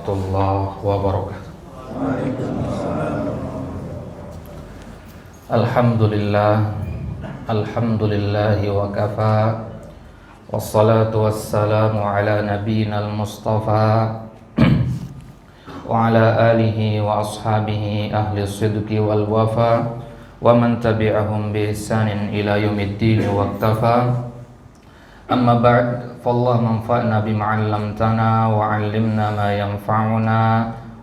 warahmatullahi wabarakatuh. Alhamdulillahi wa kafa, wassalatu wassalamu ala nabiyyinal mustafa wa ala alihi wa ashabihi ahli sidqi wal wafa wa man tabi'ahum bi ihsanin ila yaumiddin wa iktafa. Amma ba'd, fallah manfa'na bima 'allamtana wa 'allimna ma yanfa'una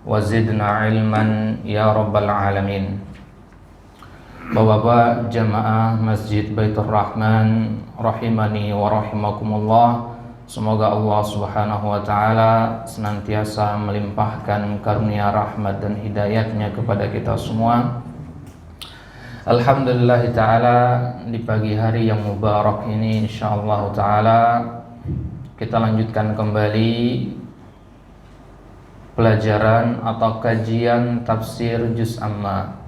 wa zidna ilman ya rabbal alamin. Bapak-bapak jamaah Masjid Baitur Rahman rahimani wa rahimakumullah, semoga Allah Subhanahu wa taala senantiasa melimpahkan karunia rahmat dan hidayatnya kepada kita semua. Alhamdulillah taala, di pagi hari yang mubarak ini insyaallah taala kita lanjutkan kembali pelajaran atau kajian tafsir Juz Amma,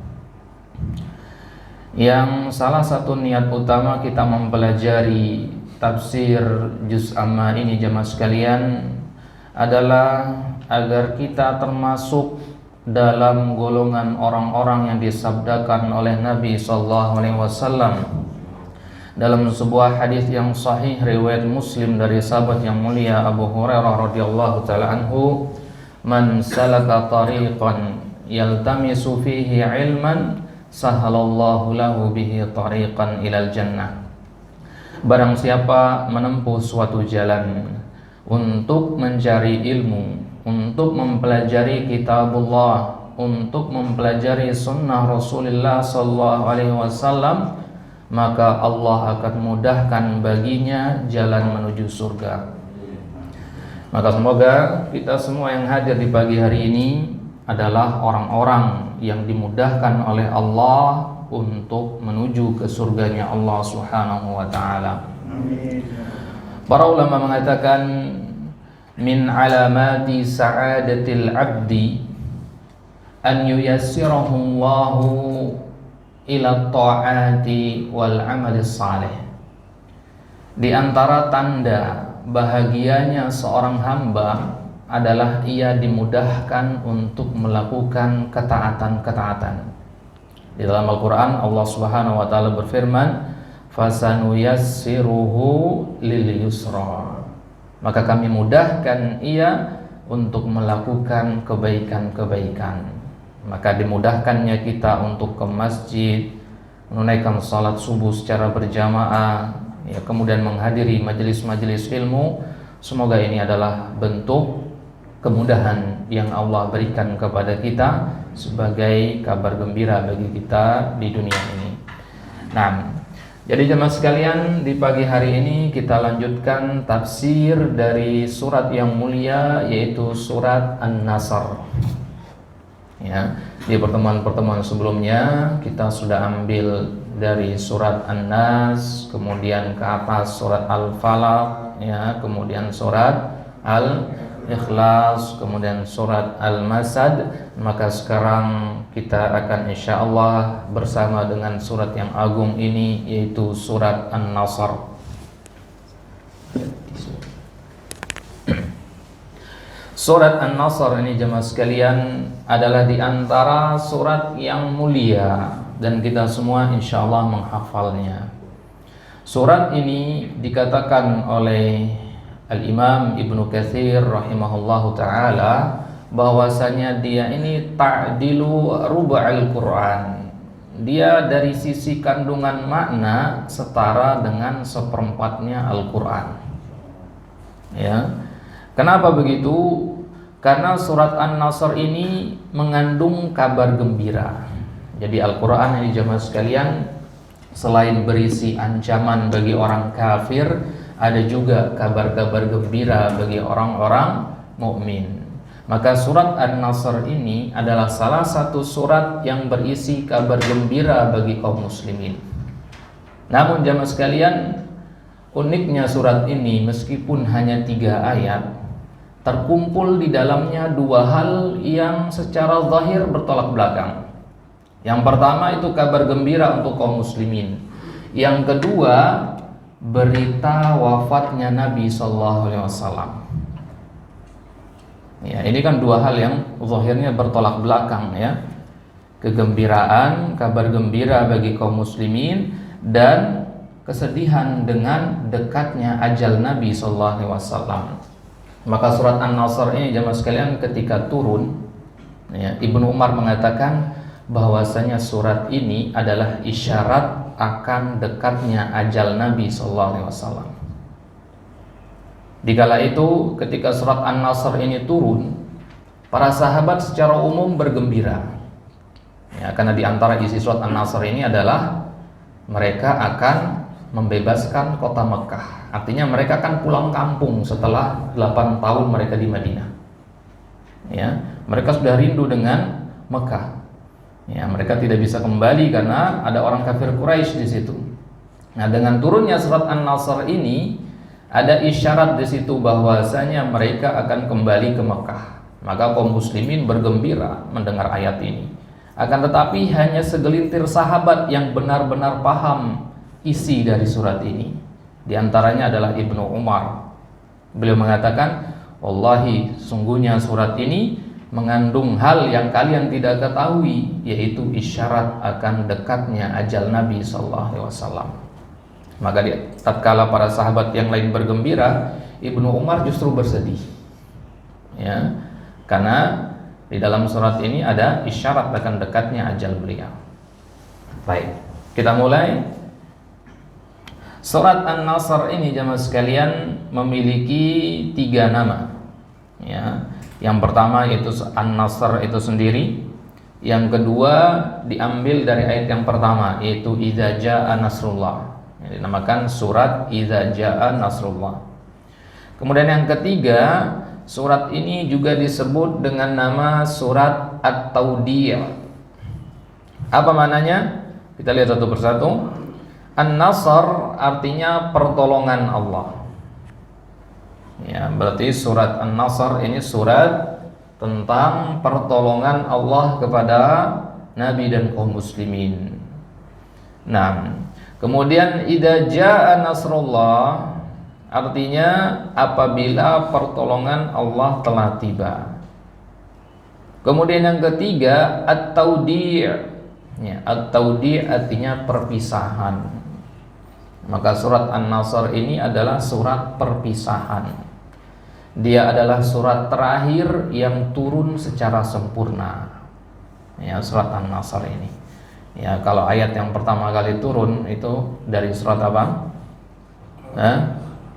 yang salah satu niat utama kita mempelajari tafsir Juz Amma ini jemaah sekalian adalah agar kita termasuk dalam golongan orang-orang yang disabdakan oleh Nabi SAW dalam sebuah hadis yang sahih riwayat Muslim dari sahabat yang mulia Abu Hurairah radhiyallahu taala anhu, "Man salaka tariqan yaltamisu fihi ilman sahalallahu lahu bihi tariqan ilal jannah." Barang siapa menempuh suatu jalan untuk mencari ilmu, untuk mempelajari kitabullah, untuk mempelajari sunnah Rasulullah sallallahu alaihi wasallam, maka Allah akan mudahkan baginya jalan menuju surga. Maka semoga kita semua yang hadir di pagi hari ini adalah orang-orang yang dimudahkan oleh Allah untuk menuju ke surganya Allah Subhanahu wa taala. Para ulama mengatakan min alamati sa'adatil abdi an yuyassirahu Allahu ila ta'ati wal amali salih. Di antara tanda bahagianya seorang hamba adalah ia dimudahkan untuk melakukan ketaatan-ketaatan. Di dalam Al-Quran Allah Subhanahu wa taala berfirman, "Fasanuyassiruhu lil yusra." Maka kami mudahkan ia untuk melakukan kebaikan-kebaikan. Maka dimudahkannya kita untuk ke masjid, menunaikan salat subuh secara berjamaah, ya, kemudian menghadiri majelis-majelis ilmu. Semoga ini adalah bentuk kemudahan yang Allah berikan kepada kita sebagai kabar gembira bagi kita di dunia ini. Nah, jadi jemaah sekalian, di pagi hari ini kita lanjutkan tafsir dari surat yang mulia, yaitu surat An-Nasr. Ya, di pertemuan-pertemuan sebelumnya kita sudah ambil dari surat An-Nas, kemudian ke atas surat Al-Falaq, ya, kemudian surat Al-Ikhlas, kemudian surat Al-Masad. Maka sekarang kita akan insyaallah bersama dengan surat yang agung ini, yaitu surat An-Nasr. Surat An-Nasr ini jemaah sekalian adalah di antara surat yang mulia dan kita semua insyaallah menghafalnya. Surat ini dikatakan oleh Al-Imam Ibnu Katsir rahimahullahu ta'ala bahwasanya dia ini ta'dilu ruba'al Quran. Dia dari sisi kandungan makna setara dengan seperempatnya Al-Quran. Ya. Kenapa begitu? Karena surat An-Nasr ini mengandung kabar gembira. Jadi Al-Quran ini jemaah sekalian, selain berisi ancaman bagi orang kafir, ada juga kabar-kabar gembira bagi orang-orang mukmin. Maka surat An-Nasr ini adalah salah satu surat yang berisi kabar gembira bagi kaum muslimin. Namun jemaah sekalian, uniknya surat ini meskipun hanya 3 ayat, terkumpul di dalamnya 2 hal yang secara zahir bertolak belakang. Yang pertama itu kabar gembira untuk kaum muslimin. Yang kedua, berita wafatnya Nabi sallallahu alaihi wasallam. Ya, ini kan dua hal yang zahirnya bertolak belakang ya. Kegembiraan, kabar gembira bagi kaum muslimin dan kesedihan dengan dekatnya ajal Nabi sallallahu alaihi wasallam. Maka surat An-Nasr ini jemaah sekalian ketika turun ya, Ibnu Umar mengatakan bahwasanya surat ini adalah isyarat akan dekatnya ajal Nabi sallallahu alaihi wasallam. Dikala itu ketika surat An-Nasr ini turun, para sahabat secara umum bergembira. Ya, karena di antara isi surat An-Nasr ini adalah mereka akan membebaskan kota Mekah. Artinya mereka akan pulang kampung setelah 8 tahun mereka di Madinah. Ya, mereka sudah rindu dengan Mekah. Ya, mereka tidak bisa kembali karena ada orang kafir Quraisy di situ. Nah, dengan turunnya surat An-Nasr ini ada isyarat di situ bahwasanya mereka akan kembali ke Mekah. Maka kaum muslimin bergembira mendengar ayat ini. Akan tetapi hanya segelintir sahabat yang benar-benar paham isi dari surat ini. Di antaranya adalah Ibnu Umar. Beliau mengatakan, "Wallahi, sungguhnya surat ini mengandung hal yang kalian tidak ketahui, yaitu isyarat akan dekatnya ajal Nabi sallallahu alaihi wasallam." Maka tatkala para sahabat yang lain bergembira, Ibnu Umar justru bersedih. Ya, karena di dalam surat ini ada isyarat akan dekatnya ajal beliau. Baik, kita mulai. Surat An-Nasr ini jemaah sekalian memiliki 3 nama. Ya, yang pertama yaitu An-Nasr itu sendiri. Yang kedua diambil dari ayat yang pertama yaitu Idza Jaa Nasrullah. Yang dinamakan surat Idza Jaa Nasrullah. Kemudian yang ketiga, surat ini juga disebut dengan nama surat At-Taudiyah. Apa maknanya? Kita lihat satu persatu. An-Nasr artinya pertolongan Allah. Ya, berarti surat An-Nasr ini surat tentang pertolongan Allah kepada Nabi dan kaum muslimin. Nah, kemudian idza jaa nasrullah artinya apabila pertolongan Allah telah tiba. Kemudian yang ketiga at-taudi'. Ya, at-taudi' artinya perpisahan. Maka surat An-Nasr ini adalah surat perpisahan. Dia adalah surat terakhir yang turun secara sempurna. Ya, surat An-Nasr ini. Ya, kalau ayat yang pertama kali turun itu dari surat apa?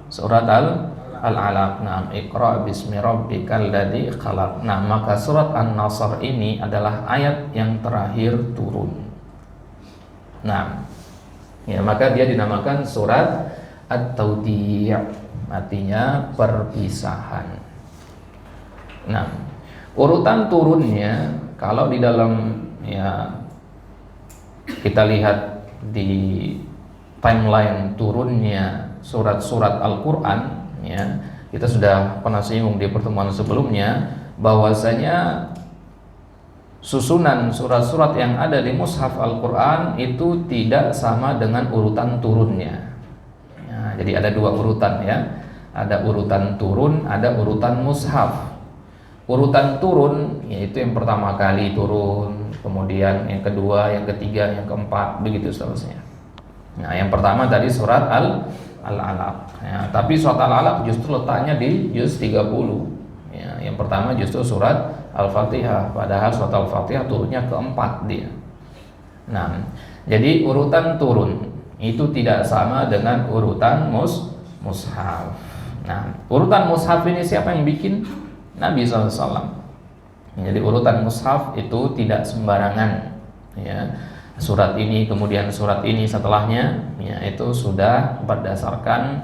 Surat Al-Alaq. Nah, Iqra bismi rabbikal ladzi khalaq. Nah, maka surat An-Nasr ini adalah ayat yang terakhir turun. Nah, ya, maka dia dinamakan surat At-Taudiyah, artinya perpisahan. Nah, urutan turunnya kalau di dalam ya kita lihat di timeline turunnya surat-surat Al-Qur'an ya, kita sudah pernah singgung di pertemuan sebelumnya bahwasanya susunan surat-surat yang ada di mushaf Al-Qur'an itu tidak sama dengan urutan turunnya. Ya, jadi ada 2 urutan ya. Ada urutan turun, ada urutan mushaf. Urutan turun yaitu yang pertama kali turun, kemudian yang kedua, yang ketiga, yang keempat, begitu seterusnya. Nah, yang pertama tadi surat Al-Alaq. Ya, tapi surat Al-Alaq justru letaknya di juz 30. Ya, yang pertama justru surat Al-Fatihah, padahal surat Al-Fatihah turunnya keempat dia. Nah, jadi urutan turun itu tidak sama dengan urutan mushaf. Nah, urutan mushaf ini siapa yang bikin? Nabi SAW. Jadi urutan mushaf itu tidak sembarangan. Ya, surat ini kemudian surat ini setelahnya, ya, itu sudah berdasarkan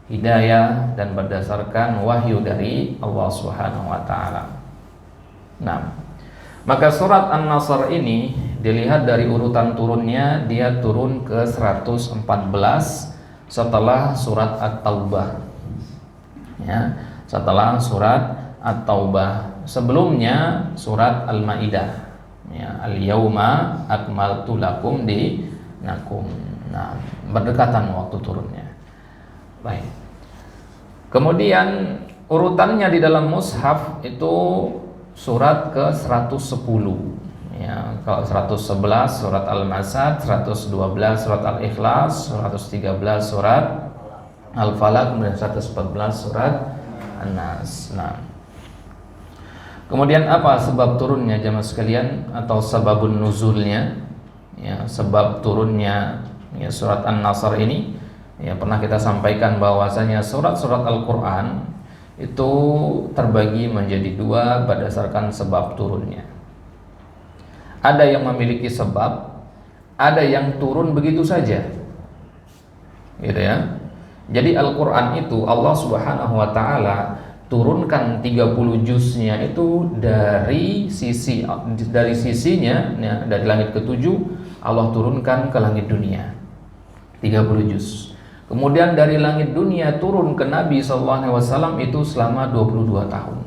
hidayah dan berdasarkan wahyu dari Allah Subhanahu wa taala. Nah, maka surat An-Nasr ini dilihat dari urutan turunnya, dia turun ke 114 setelah surat At-Taubah. Ya, setelah surat At-Taubah. Sebelumnya surat Al-Maidah. Ya, al-yauma akmaltu lakum dinakum. Nah, berdekatan waktu turunnya. Baik. Kemudian urutannya di dalam mushaf itu surat ke 110. Ya, kalau 111 surat Al-Masad, 112 surat Al-Ikhlas, 113 surat Al-Falaq, kemudian 114 surat An-Nas. Nah, kemudian apa sebab turunnya jamaah sekalian atau sababun nuzulnya? Ya, sebab turunnya ya surat An-Nasr ini ya pernah kita sampaikan bahwasanya surat-surat Al-Qur'an itu terbagi menjadi dua berdasarkan sebab turunnya. Ada yang memiliki sebab, ada yang turun begitu saja. Gitu ya. Jadi Al-Qur'an itu Allah Subhanahu wa taala turunkan 30 juznya itu dari sisinya ya, dari langit ketujuh Allah turunkan ke langit dunia 30 juz. Kemudian dari langit dunia turun ke Nabi SAW itu selama 22 tahun.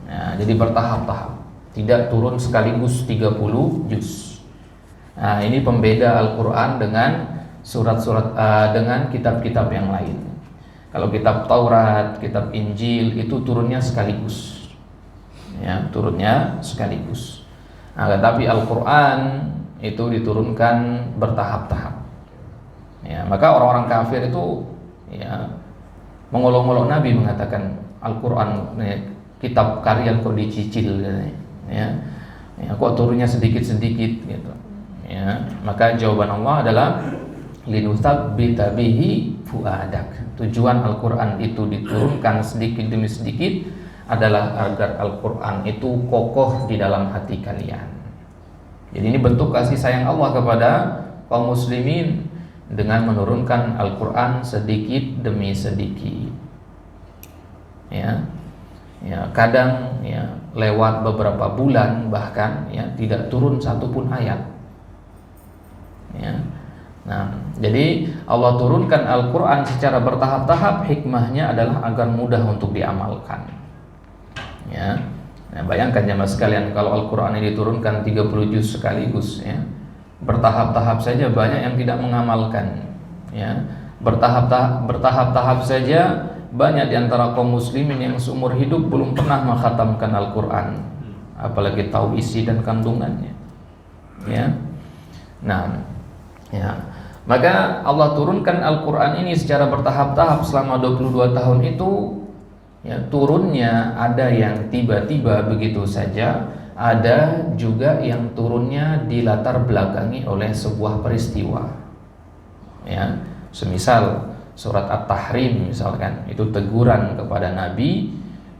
Nah, jadi bertahap-tahap, tidak turun sekaligus 30 juz. Nah, ini pembeda Al-Quran dengan surat-surat dengan kitab-kitab yang lain. Kalau kitab Taurat, kitab Injil itu turunnya sekaligus, ya, turunnya sekaligus. Nah, tetapi Al-Quran itu diturunkan bertahap-tahap. Ya, maka orang-orang kafir itu ya mengolok-olok Nabi, mengatakan Al-Quran ya, kitab kalian kok dicicil ya, ya kok turunnya sedikit-sedikit gitu. Ya, maka jawaban Allah adalah linutsabbita bihi fuadak. Tujuan Al-Quran itu diturunkan sedikit demi sedikit adalah agar Al-Quran itu kokoh di dalam hati kalian. Jadi ini bentuk kasih sayang Allah kepada kaum muslimin dengan menurunkan Al-Quran sedikit demi sedikit. Ya, ya kadang ya lewat beberapa bulan bahkan ya tidak turun satupun ayat. Ya. Nah, jadi Allah turunkan Al-Quran secara bertahap-tahap, hikmahnya adalah agar mudah untuk diamalkan. Ya. Nah, bayangkan jemaah sekalian kalau Al-Quran ini diturunkan 30 juz sekaligus ya. Bertahap-tahap saja banyak yang tidak mengamalkan ya. Bertahap-tahap saja banyak di antara kaum muslimin yang seumur hidup belum pernah mengkhatamkan Al-Quran, apalagi tahu isi dan kandungannya ya. Nah ya, maka Allah turunkan Al-Quran ini secara bertahap-tahap selama 22 tahun itu ya, turunnya ada yang tiba-tiba begitu saja, ada juga yang turunnya dilatar belakangi oleh sebuah peristiwa. Ya, semisal surat At-Tahrim misalkan, itu teguran kepada Nabi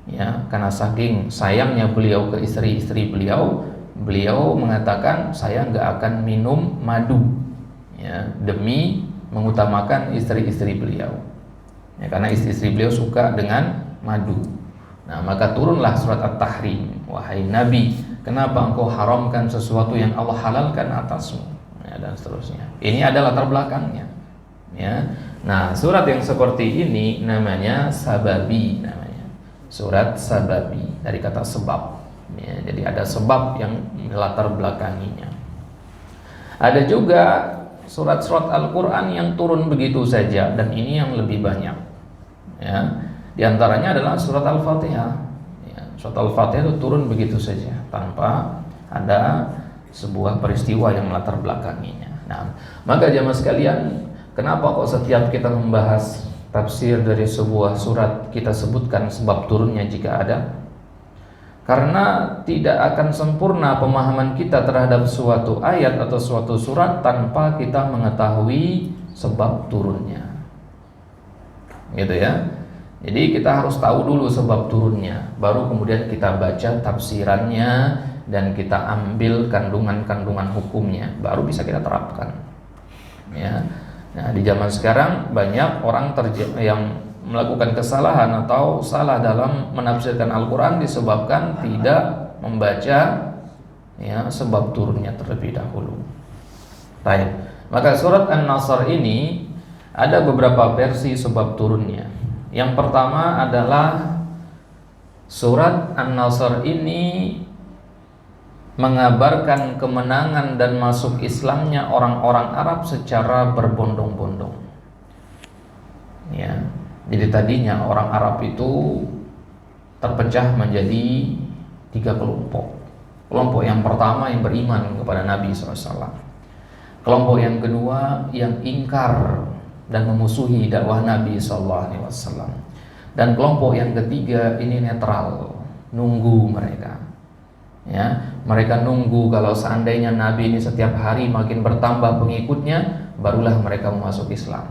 ya, karena saking sayangnya beliau ke istri-istri beliau, beliau mengatakan saya nggak akan minum madu ya, demi mengutamakan istri-istri beliau. Ya, karena istri-istri beliau suka dengan madu. Nah, maka turunlah surat At-Tahrim. Wahai Nabi, kenapa engkau haramkan sesuatu yang Allah halalkan atasmu? Ya, dan seterusnya. Ini adalah latar belakangnya. Ya. Nah, surat yang seperti ini namanya sababi, namanya surat sababi dari kata sebab. Ya, jadi ada sebab yang latar belakanginya. Ada juga surat-surat Al-Quran yang turun begitu saja, dan ini yang lebih banyak. Ya, di antaranya adalah surat Al-Fatihah. Ya, surat Al-Fatihah itu turun begitu saja tanpa ada sebuah peristiwa yang melatar belakanginya. Nah, maka jamaah sekalian, kenapa kok setiap kita membahas tafsir dari sebuah surat kita sebutkan sebab turunnya jika ada? Karena tidak akan sempurna pemahaman kita terhadap suatu ayat atau suatu surat tanpa kita mengetahui sebab turunnya. Gitu ya. Jadi kita harus tahu dulu sebab turunnya, baru kemudian kita baca tafsirannya dan kita ambil kandungan-kandungan hukumnya, baru bisa kita terapkan. Ya. Nah, di zaman sekarang banyak orang yang melakukan kesalahan atau salah dalam menafsirkan Al-Quran disebabkan tidak membaca ya, sebab turunnya terlebih dahulu. Baik. Maka surat An-Nasr ini ada beberapa versi sebab turunnya. Yang pertama adalah surat An-Nasr ini mengabarkan kemenangan dan masuk Islamnya orang-orang Arab secara berbondong-bondong. Ya. Jadi tadinya orang Arab itu terpecah menjadi 3 kelompok. Kelompok yang pertama yang beriman kepada Nabi SAW. Kelompok yang kedua yang ingkar dan memusuhi dakwah Nabi SAW. Dan kelompok yang ketiga ini netral, nunggu mereka. Ya, mereka nunggu kalau seandainya Nabi ini setiap hari makin bertambah pengikutnya, barulah mereka masuk Islam.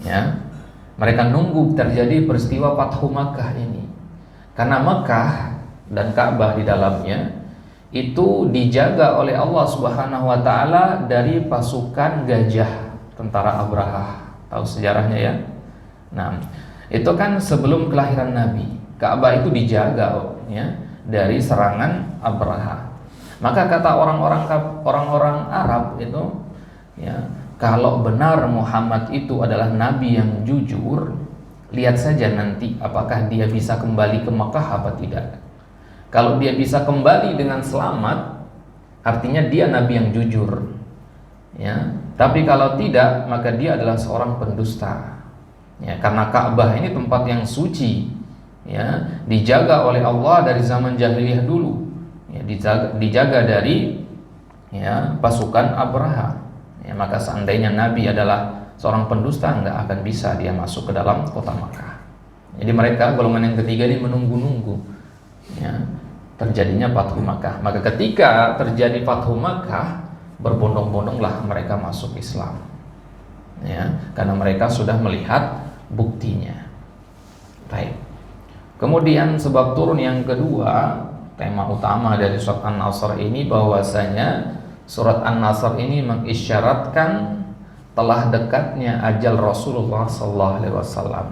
Ya, mereka nunggu terjadi peristiwa Fathu Makkah ini. Karena Makkah dan Ka'bah di dalamnya itu dijaga oleh Allah Subhanahu wa taala dari pasukan gajah tentara Abraha. Tahu sejarahnya ya? Nah, itu kan sebelum kelahiran Nabi. Ka'bah itu dijaga ya dari serangan Abraha. Maka kata orang-orang Arab itu ya, kalau benar Muhammad itu adalah nabi yang jujur, lihat saja nanti apakah dia bisa kembali ke Makkah apa tidak. Kalau dia bisa kembali dengan selamat, artinya dia nabi yang jujur. Ya, tapi kalau tidak, maka dia adalah seorang pendusta. Ya, karena Ka'bah ini tempat yang suci, ya, dijaga oleh Allah dari zaman jahiliyah dulu. Ya, dijaga dari ya pasukan Abraha. Ya, maka seandainya Nabi adalah seorang pendusta, nggak akan bisa dia masuk ke dalam kota Makkah. Jadi mereka golongan yang ketiga ini menunggu-nunggu ya, terjadinya Fathu Makkah. Maka ketika terjadi Fathu Makkah, berbondong-bondonglah mereka masuk Islam. Ya, karena mereka sudah melihat buktinya. Baik. Kemudian sebab turun yang kedua, tema utama dari surat An-Nasr ini bahwasanya surat An-Nasr ini mengisyaratkan telah dekatnya ajal Rasulullah SAW.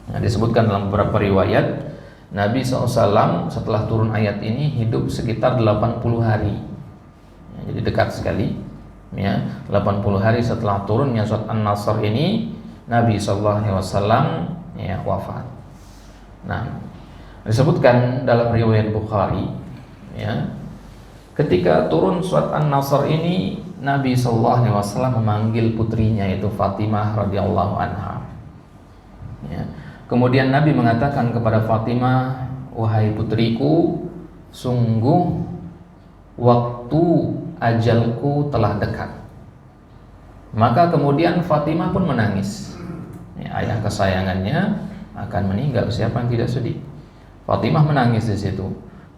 Nah, disebutkan dalam beberapa riwayat Nabi SAW setelah turun ayat ini hidup sekitar 80 hari. Ya, jadi dekat sekali. Ya, 80 hari setelah turunnya surat An-Nasr ini Nabi SAW ya, wafat. Nah, disebutkan dalam riwayat Bukhari ya, ketika turun surat An-Nasr ini, Nabi SAW memanggil putrinya yaitu Fatimah radhiyallahu anha. Ya. Kemudian Nabi mengatakan kepada Fatimah, wahai putriku, sungguh waktu ajalku telah dekat. Maka kemudian Fatimah pun menangis. Ya, ayah kesayangannya akan meninggal, siapa yang tidak sedih? Fatimah menangis di situ.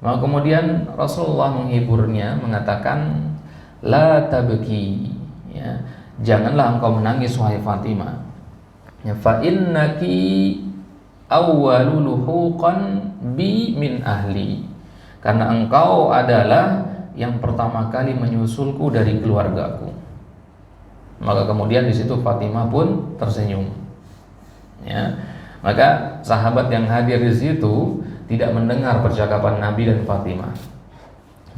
Maka kemudian Rasulullah menghiburnya, mengatakan, la tabki, ya, janganlah engkau menangis wahai Fatimah. Ya, fa innaki awwalu luhuqan bi min ahli. Karena engkau adalah yang pertama kali menyusulku dari keluargaku. Maka kemudian di situ Fatimah pun tersenyum. Ya, maka sahabat yang hadir di situ tidak mendengar percakapan Nabi dan Fatimah.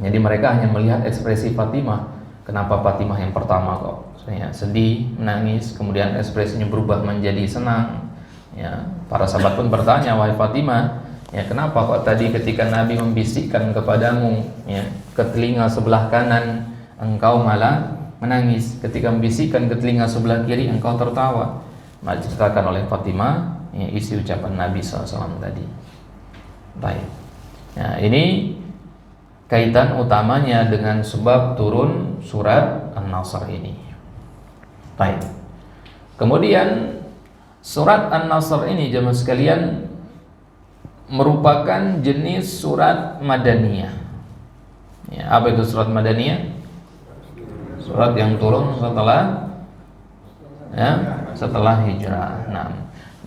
Jadi mereka hanya melihat ekspresi Fatimah. Kenapa Fatimah yang pertama kok ya, sedih, menangis, kemudian ekspresinya berubah menjadi senang. Ya, para sahabat pun bertanya, wahai Fatimah, ya kenapa kok tadi ketika Nabi membisikkan kepadamu ya, ke telinga sebelah kanan engkau malah menangis, ketika membisikkan ke telinga sebelah kiri engkau tertawa. Maka diceritakan oleh Fatimah ya, isi ucapan Nabi SAW tadi. Baik. Nah, ini kaitan utamanya dengan sebab turun surat An-Nasr ini. Baik. Kemudian surat An-Nasr ini jemaah sekalian merupakan jenis surat Madaniyah. Ya, apa itu surat Madaniyah? Surat yang turun setelah hijrah. Nah,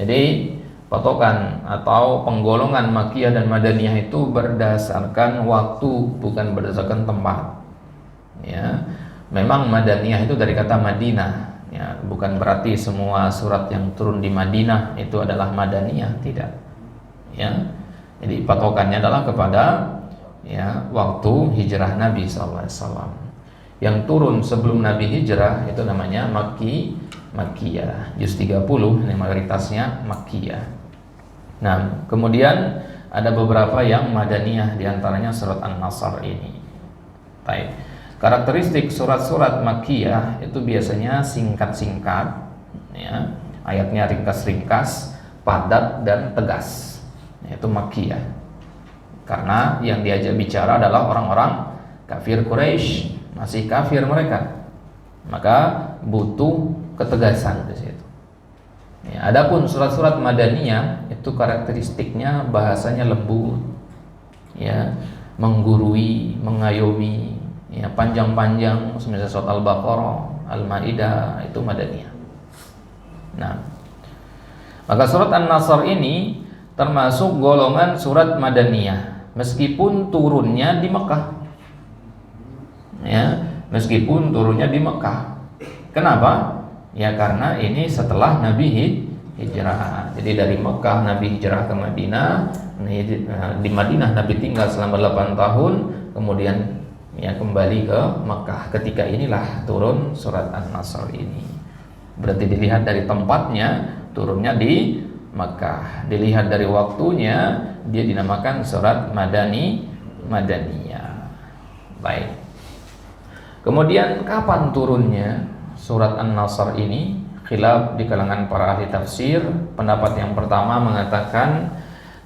jadi patokan atau penggolongan Makkiyah dan Madaniyah itu berdasarkan waktu, bukan berdasarkan tempat. Ya, memang Madaniyah itu dari kata Madinah. Ya, bukan berarti semua surat yang turun di Madinah itu adalah Madaniyah, tidak. Ya, jadi patokannya adalah kepada ya waktu hijrah Nabi SAW. Yang turun sebelum Nabi hijrah itu namanya Makkiyah, juz 30, ini mayoritasnya Makkiyah. Nah, kemudian ada beberapa yang Madaniyah, diantaranya surat An-Nasr ini. Baik. Karakteristik surat-surat Makkiyah itu biasanya singkat-singkat, ya, Ayatnya ringkas-ringkas, padat dan tegas. Itu Makkiyah. Karena yang diajak bicara adalah orang-orang kafir Quraisy, masih kafir mereka. Maka butuh ketegasan di situ. Ya, adapun surat-surat Madaniyah itu karakteristiknya bahasanya lembut, ya, menggurui, mengayomi, ya, panjang-panjang, semisal surat Al-Baqarah, Al-Maidah, itu Madaniyah. Nah, maka surat An-Nasr ini termasuk golongan surat Madaniyah, meskipun turunnya di Mekah. Ya, meskipun turunnya di Mekah. Kenapa? Ya karena ini setelah Nabi hijrah. Jadi dari Mekah Nabi hijrah ke Madinah. Di Madinah Nabi tinggal selama 8 tahun, kemudian ya kembali ke Mekah. Ketika inilah turun surat An-Nasr ini. Berarti dilihat dari tempatnya, turunnya di Mekah. Dilihat dari waktunya, dia dinamakan surat Madaniyah. Baik. Kemudian kapan turunnya surat An-Nasr ini? Khilaf di kalangan para ahli tafsir. Pendapat yang pertama mengatakan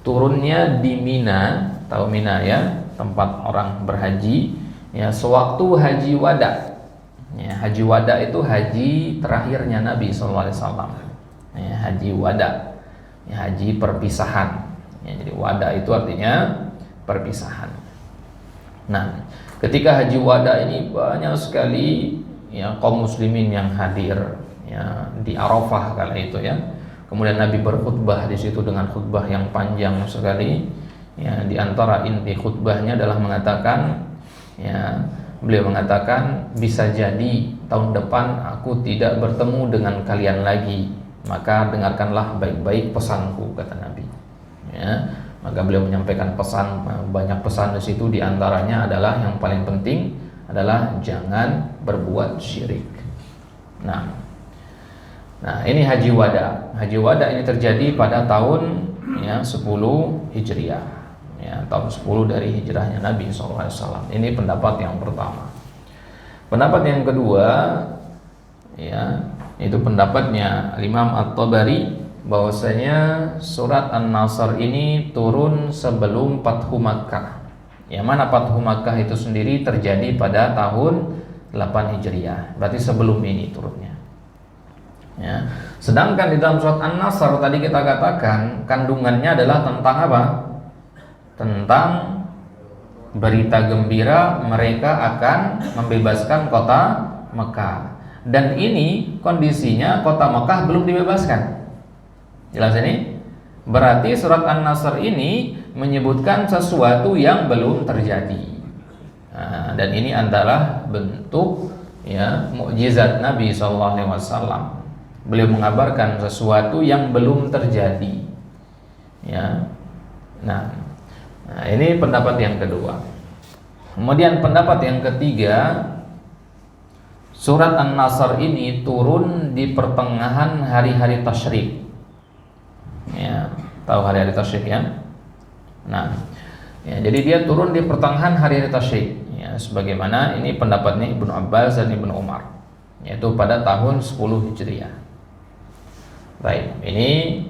turunnya di Mina, tahu Mina ya, tempat orang berhaji, ya, sewaktu haji wada. Ya, haji wada itu haji terakhirnya Nabi SAW. Ya, haji wada, ya, haji perpisahan. Ya, jadi wada itu artinya perpisahan. Nah, ketika haji wada ini banyak sekali ya kaum muslimin yang hadir ya di Arafah kala itu ya. Kemudian Nabi berkhutbah di situ dengan khutbah yang panjang sekali. Ya, di antara inti khutbahnya adalah mengatakan ya, beliau mengatakan bisa jadi tahun depan aku tidak bertemu dengan kalian lagi, maka dengarkanlah baik-baik pesanku, kata Nabi. Ya, maka beliau menyampaikan pesan, banyak pesan di situ, di antaranya adalah yang paling penting adalah jangan berbuat syirik. Nah, ini haji wada. Haji wada ini terjadi pada tahun ya 10 Hijriah. Ya, tahun 10 dari hijrahnya Nabi SAW. Ini pendapat yang pertama. Pendapat yang kedua, ya, itu pendapatnya Imam At-Tabari, bahwasanya surat An-Nasr ini turun sebelum Fathu Makkah. Yang mana Fathu Makkah itu sendiri terjadi pada tahun 8 Hijriah. Berarti sebelum ini turunnya. Ya. Sedangkan di dalam surat An-Nasr tadi kita katakan kandungannya adalah tentang apa? Tentang berita gembira mereka akan membebaskan kota Mekah. Dan ini kondisinya kota Mekah belum dibebaskan. Jelas ini? Berarti surat An-Nasr ini menyebutkan sesuatu yang belum terjadi. Nah, dan ini adalah bentuk ya mukjizat Nabi SAW. Beliau mengabarkan sesuatu yang belum terjadi. Ya. Nah, ini pendapat yang kedua. Kemudian pendapat yang ketiga, surat An-Nasr ini turun di pertengahan hari-hari tasyrik. Ya, tahu hari-hari tasyrik ya? Nah, ya, jadi dia turun di pertengahan hari-hari tasyrik. Ya, sebagaimana ini pendapatnya Ibnu Abbas dan Ibnu Umar, yaitu pada tahun 10 Hijriah. Baik, ini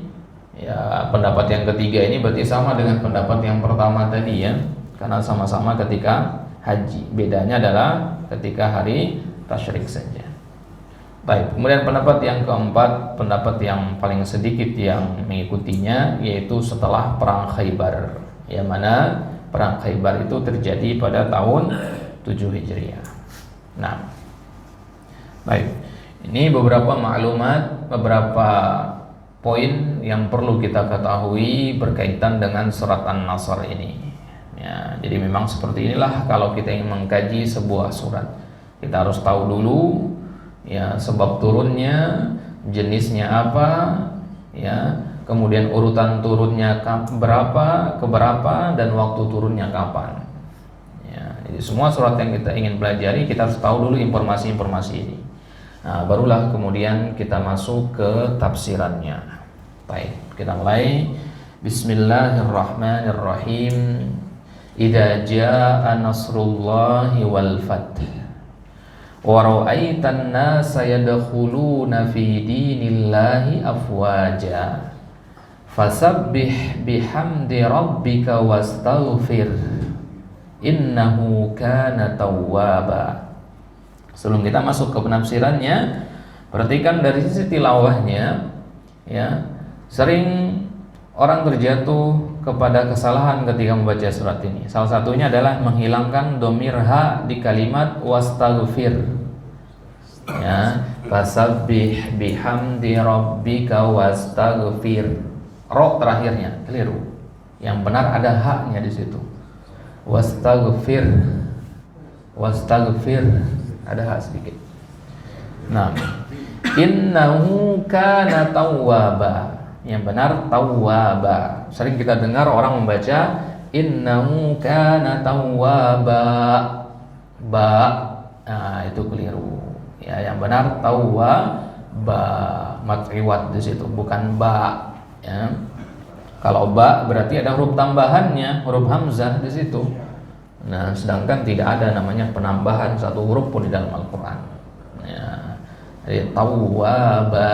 ya pendapat yang ketiga ini berarti sama dengan pendapat yang pertama tadi ya, karena sama-sama ketika haji. Bedanya adalah ketika hari tasyrik saja. Baik, kemudian pendapat yang keempat, pendapat yang paling sedikit yang mengikutinya, yaitu setelah perang Khaybar. Yang mana perang Khaybar itu terjadi pada tahun 7 Hijriah. Nah, baik. Ini beberapa maklumat, beberapa poin yang perlu kita ketahui berkaitan dengan surat An-Nasr ini. Ya, jadi memang seperti inilah kalau kita ingin mengkaji sebuah surat. Kita harus tahu dulu ya sebab turunnya, jenisnya apa, ya, kemudian urutan turunnya berapa, keberapa, dan waktu turunnya kapan. Ya, jadi semua surat yang kita ingin pelajari kita harus tahu dulu informasi-informasi ini. Nah, barulah kemudian kita masuk ke tafsirannya. Baik, kita mulai. Bismillahirrahmanirrahim. Idza jaa nasrullahi wal fath wa ra'aitan nasa yadkhuluna fi dinillahi afwaja fasabbih bihamdi rabbika wastaghfir innahu kana tawwaba. Sebelum kita masuk ke penafsirannya, perhatikan dari sisi tilawahnya, ya, sering orang terjatuh kepada kesalahan ketika membaca surat ini. Salah satunya adalah menghilangkan dhamir ha di kalimat wastaghfir. Ya, fasabbih bihamdi rabbika wastaghfir. Ro terakhirnya keliru. Yang benar ada ha-nya di situ. Wastaghfir. Wastaghfir ada ha sedikit. Nah, innahu kana tawwaba. Yang benar tawwaba. Sering kita dengar orang membaca innahu kana tawwaba. Ba. Nah, itu keliru. Ya, yang benar tawwaba. Mat riwat di situ, bukan ba. Ya. Kalau ba berarti ada huruf tambahannya, huruf hamzah di situ. Nah, sedangkan tidak ada namanya penambahan satu huruf pun di dalam Al-Qur'an. Ya. Jadi tawwaba,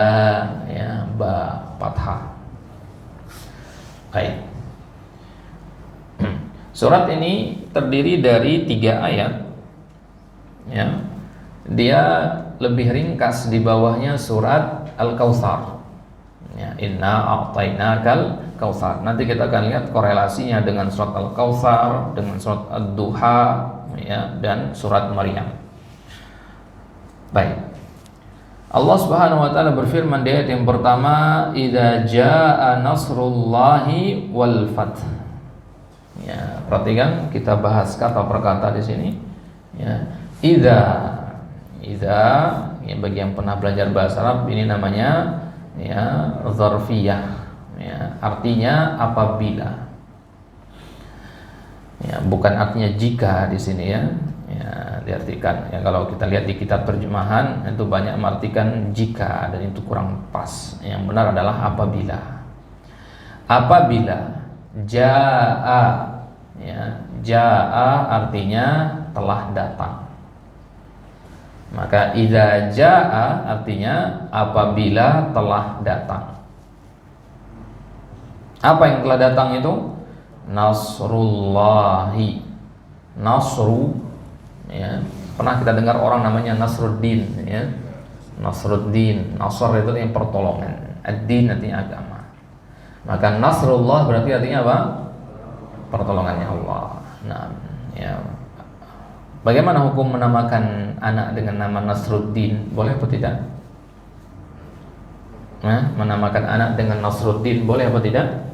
ya, ba fathah. Baik. Surat ini terdiri dari 3 ayat. Ya. Dia lebih ringkas, di bawahnya surat Al-Kautsar. Ya, inna a'tainakal kautsar. Nanti kita akan lihat korelasinya dengan surat Al-Kautsar, dengan surat Ad-Duha, ya, dan surat Maryam. Baik. Allah Subhanahu wa taala berfirman di ayat yang pertama, "Idza jaa nasrullahi wal fath." Ya, perhatikan kita bahas kata per kata di sini. Ya, idza, ya, bagi yang pernah belajar bahasa Arab ini namanya, ya, dzarfiyah. Ya, artinya apabila. Ya, bukan artinya jika di sini, ya. Ya, diartikan, ya, kalau kita lihat di kitab terjemahan itu banyak mengartikan jika, dan itu kurang pas. Yang benar adalah apabila. Apabila jaa, ya, jaa artinya telah datang. Maka idza jaa artinya apabila telah datang. Apa yang telah datang itu? Nasrullahi. Nasru, ya, pernah kita dengar orang namanya Nasruddin, ya. Nasruddin, Nasr itu yang pertolongan, ad-din artinya agama. Maka Nasrullah berarti artinya apa? Pertolongannya Allah. Nah, ya. Bagaimana hukum menamakan anak dengan nama Nasruddin? Boleh atau tidak? Nah, menamakan anak dengan Nasruddin boleh atau tidak?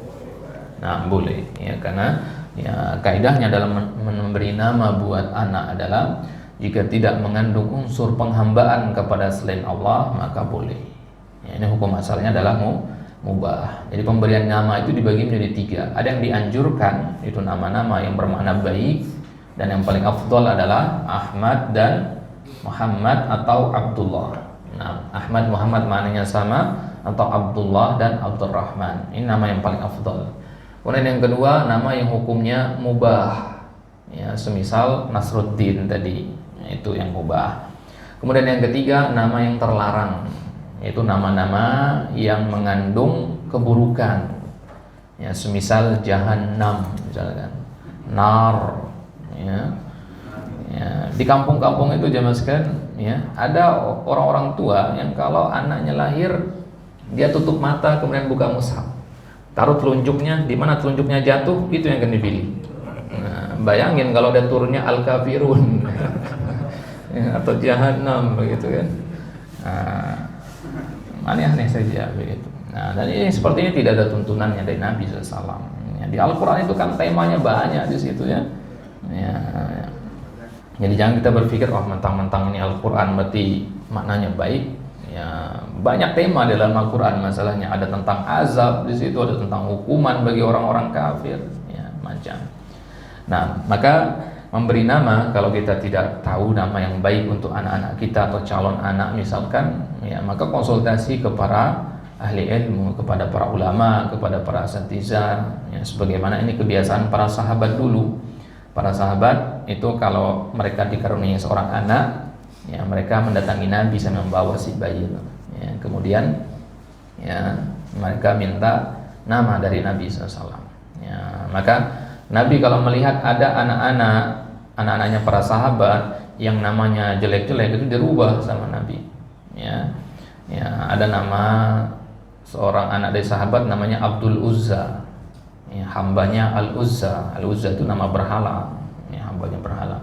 Nah, boleh, ya, karena, ya, kaidahnya dalam memberi nama buat anak adalah jika tidak mengandung unsur penghambaan kepada selain Allah maka boleh. Ya, ini hukum asalnya adalah mubah. Jadi pemberian nama itu dibagi menjadi 3. Ada yang dianjurkan, itu nama-nama yang bermakna baik, dan yang paling afdal adalah Ahmad dan Muhammad atau Abdullah. Nah, Ahmad Muhammad maknanya sama, atau Abdullah dan Abdurrahman. Ini nama yang paling afdal. Kemudian yang kedua, nama yang hukumnya mubah. Ya, semisal Nasruddin tadi, itu yang mubah. Kemudian yang ketiga, nama yang terlarang, yaitu nama-nama yang mengandung keburukan. Ya, semisal Jahannam misalkan, Nar. Ya, ya, di kampung-kampung itu jamaah sekalian, ya, ada orang-orang tua yang kalau anaknya lahir dia tutup mata kemudian buka mushaf, taruh telunjuknya, di mana telunjuknya jatuh itu yang akan dipilih. Nah, bayangin kalau ada turunnya Al-Kafirun ya, atau Jahannam begitu kan. Nah, aneh-aneh saja begitu. Nah, dan ini seperti ini tidak ada tuntunannya dari Nabi SAW. Ya, di Al-Quran itu kan temanya banyak di situ, ya. Ya, ya. Jadi jangan kita berpikir oh mentang-mentang ini Al-Quran berarti maknanya baik. Ya, banyak tema dalam Al-Quran masalahnya. Ada tentang azab di situ, ada tentang hukuman bagi orang-orang kafir, ya, macam. Nah, maka memberi nama, kalau kita tidak tahu nama yang baik untuk anak-anak kita atau calon anak misalkan, ya, maka konsultasi kepada ahli ilmu, kepada para ulama, kepada para asatizah, ya, sebagaimana ini kebiasaan para sahabat dulu. Para sahabat itu kalau mereka dikaruniai seorang anak, Ya, mereka mendatangi Nabi sambil membawa si bayi itu. Ya, kemudian ya mereka minta nama dari Nabi SAW. Ya, maka Nabi kalau melihat ada anak-anaknya para sahabat yang namanya jelek-jelek itu dirubah sama Nabi. Ya, ya ada nama seorang anak dari sahabat namanya Abdul Uzza. Ya, hambanya Al Uzza. Al Uzza itu nama berhala. Ya, hambanya berhala.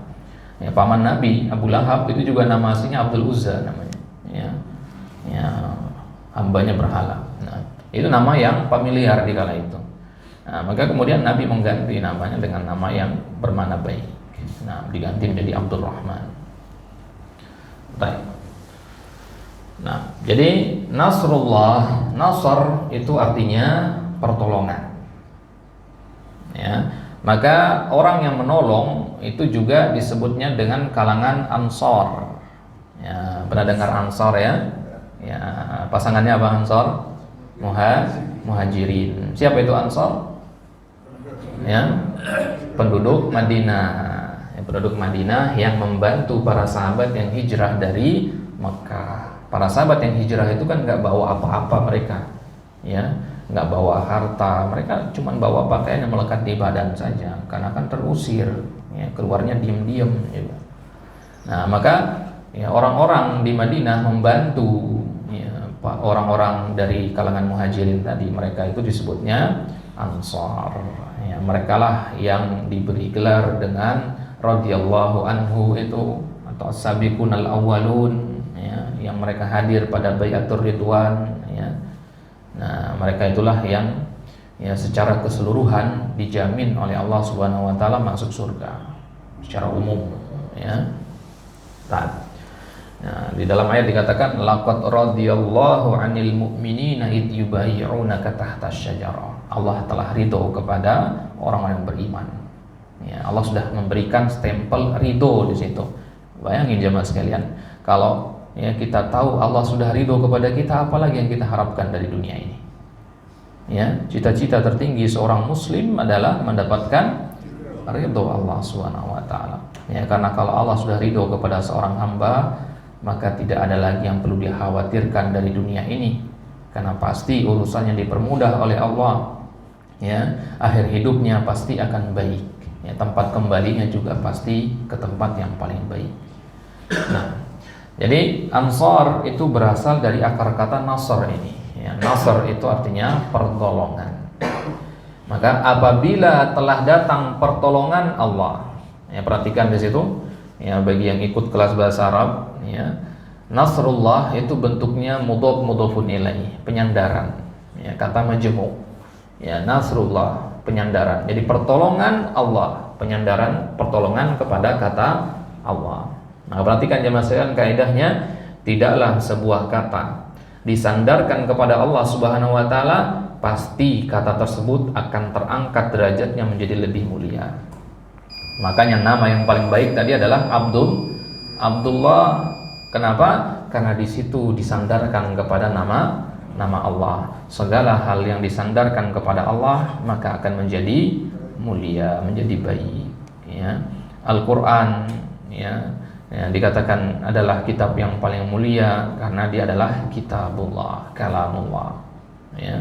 Ya, paman Nabi Abu Lahab itu juga nama aslinya Abdul Uzza namanya. Ya, ya hambanya berhala. Nah, itu nama yang familiar di kala itu. Nah, maka kemudian Nabi mengganti namanya dengan nama yang bermakna baik. Nah, diganti menjadi Abdul Rahman. Baik. Nah, jadi Nasrullah, Nasr itu artinya pertolongan. Ya, maka orang yang menolong itu juga disebutnya dengan kalangan Ansor. Ya, pernah dengar Ansor ya? Ya, pasangannya apa Ansor? Muhajirin. Siapa itu Ansor? Ya, penduduk Madinah. Ya, penduduk Madinah yang membantu para sahabat yang hijrah dari Mekah. Para sahabat yang hijrah itu kan nggak bawa apa-apa mereka, ya, nggak bawa harta, mereka cuma bawa pakaian yang melekat di badan saja, karena kan terusir, ya, keluarnya diam-diam. Gitu. Nah, maka ya, orang-orang di Madinah membantu ya, orang-orang dari kalangan muhajirin tadi, mereka itu disebutnya Ansar. Ya, mereka lah yang diberi gelar dengan radhiyallahu anhu itu atau as-sabiqunal awwalun. Ya, yang mereka hadir pada Baiatur Ridwan, ya. Nah, mereka itulah yang ya secara keseluruhan dijamin oleh Allah Subhanahu wa taala masuk surga secara umum, ya. Nah, di dalam ayat dikatakan laqad radhiyallahu 'anil mu'minina id yubayyi'unaka tahta asy-syajarah. Allah telah ridho kepada orang-orang yang beriman. Ya, Allah sudah memberikan stempel ridho di situ. Bayangin jemaah sekalian, kalau ya kita tahu Allah sudah ridho kepada kita, apalagi yang kita harapkan dari dunia ini. Ya, cita-cita tertinggi seorang muslim adalah mendapatkan ridho Allah Subhanahu wa taala. Ya, karena kalau Allah sudah ridho kepada seorang hamba, maka tidak ada lagi yang perlu dikhawatirkan dari dunia ini. Karena pasti urusannya dipermudah oleh Allah. Ya, akhir hidupnya pasti akan baik. Ya, tempat kembalinya juga pasti ke tempat yang paling baik. Nah, jadi Ansar itu berasal dari akar kata Nasr ini. Ya, Nasr itu artinya pertolongan. Maka apabila telah datang pertolongan Allah, ya perhatikan di situ. Ya, bagi yang ikut kelas bahasa Arab, ya, Nasrullah itu bentuknya mudhof mudhofun ilaih, penyandaran. Ya, kata majmu'. Ya, Nasrullah, penyandaran. Jadi pertolongan Allah, penyandaran pertolongan kepada kata Allah. Nah, perhatikan jemaah sekalian kaidahnya, tidaklah sebuah kata disandarkan kepada Allah Subhanahu wa taala pasti kata tersebut akan terangkat derajatnya menjadi lebih mulia. Makanya nama yang paling baik tadi adalah Abdullah. Kenapa? Karena di situ disandarkan kepada nama Allah. Segala hal yang disandarkan kepada Allah maka akan menjadi mulia, menjadi baik. Ya. Al-Qur'an, ya, ya, dikatakan adalah kitab yang paling mulia karena dia adalah kitabullah, kalamullah. Ya.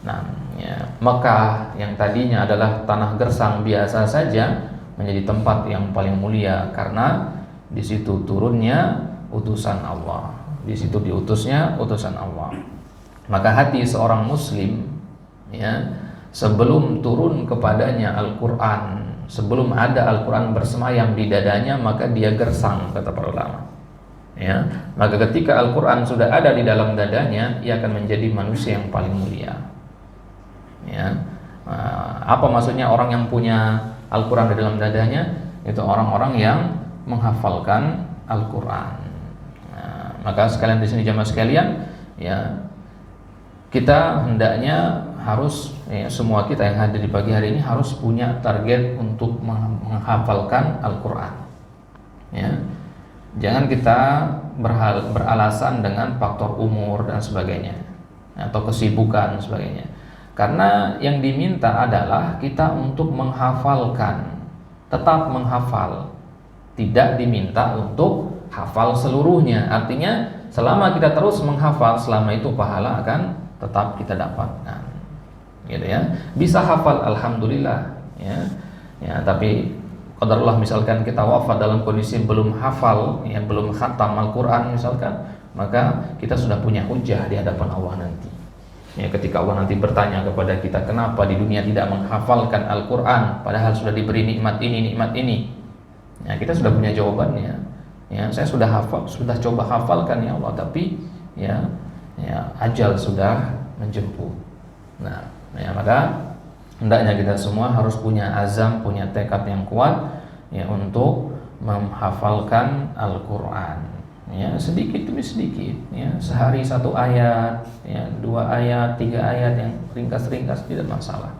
Nah, ya, Mekah yang tadinya adalah tanah gersang biasa saja menjadi tempat yang paling mulia karena di situ turunnya utusan Allah, di situ diutusnya utusan Allah. Maka hati seorang muslim, ya, sebelum turun kepadanya Al-Qur'an, sebelum ada Al-Qur'an bersemayam di dadanya, maka dia gersang, kata para ulama. Ya, maka ketika Al-Qur'an sudah ada di dalam dadanya, ia akan menjadi manusia yang paling mulia. Ya, apa maksudnya orang yang punya Al-Quran di dalam dadanya? Itu orang-orang yang menghafalkan Al-Quran. Nah, maka sekalian di sini jamaah sekalian, ya, kita hendaknya harus, ya, semua kita yang hadir di pagi hari ini harus punya target untuk menghafalkan Al-Quran. Ya, jangan kita beralasan dengan faktor umur dan sebagainya, atau kesibukan dan sebagainya. Karena yang diminta adalah kita untuk menghafalkan, tetap menghafal. Tidak diminta untuk hafal seluruhnya. Artinya selama kita terus menghafal, selama itu pahala akan tetap kita dapatkan, gitu ya. Bisa hafal alhamdulillah, ya. Ya, tapi qadarullah misalkan kita wafat dalam kondisi belum hafal, ya, belum khatam Al-Qur'an misalkan, maka kita sudah punya hujah di hadapan Allah nanti. Ya, ketika Allah nanti bertanya kepada kita, kenapa di dunia tidak menghafalkan Al-Quran padahal sudah diberi nikmat ini, ya, kita sudah punya jawabannya. Ya, saya sudah hafal, sudah coba hafalkan ya Allah, tapi ya ajal sudah menjemput. Nah, ya, maka hendaknya kita semua harus punya azam, punya tekad yang kuat, ya, untuk menghafalkan Al-Quran. Ya, sedikit demi sedikit, ya, sehari 1 ayat, ya, 2 ayat, 3 ayat yang ringkas-ringkas tidak masalah,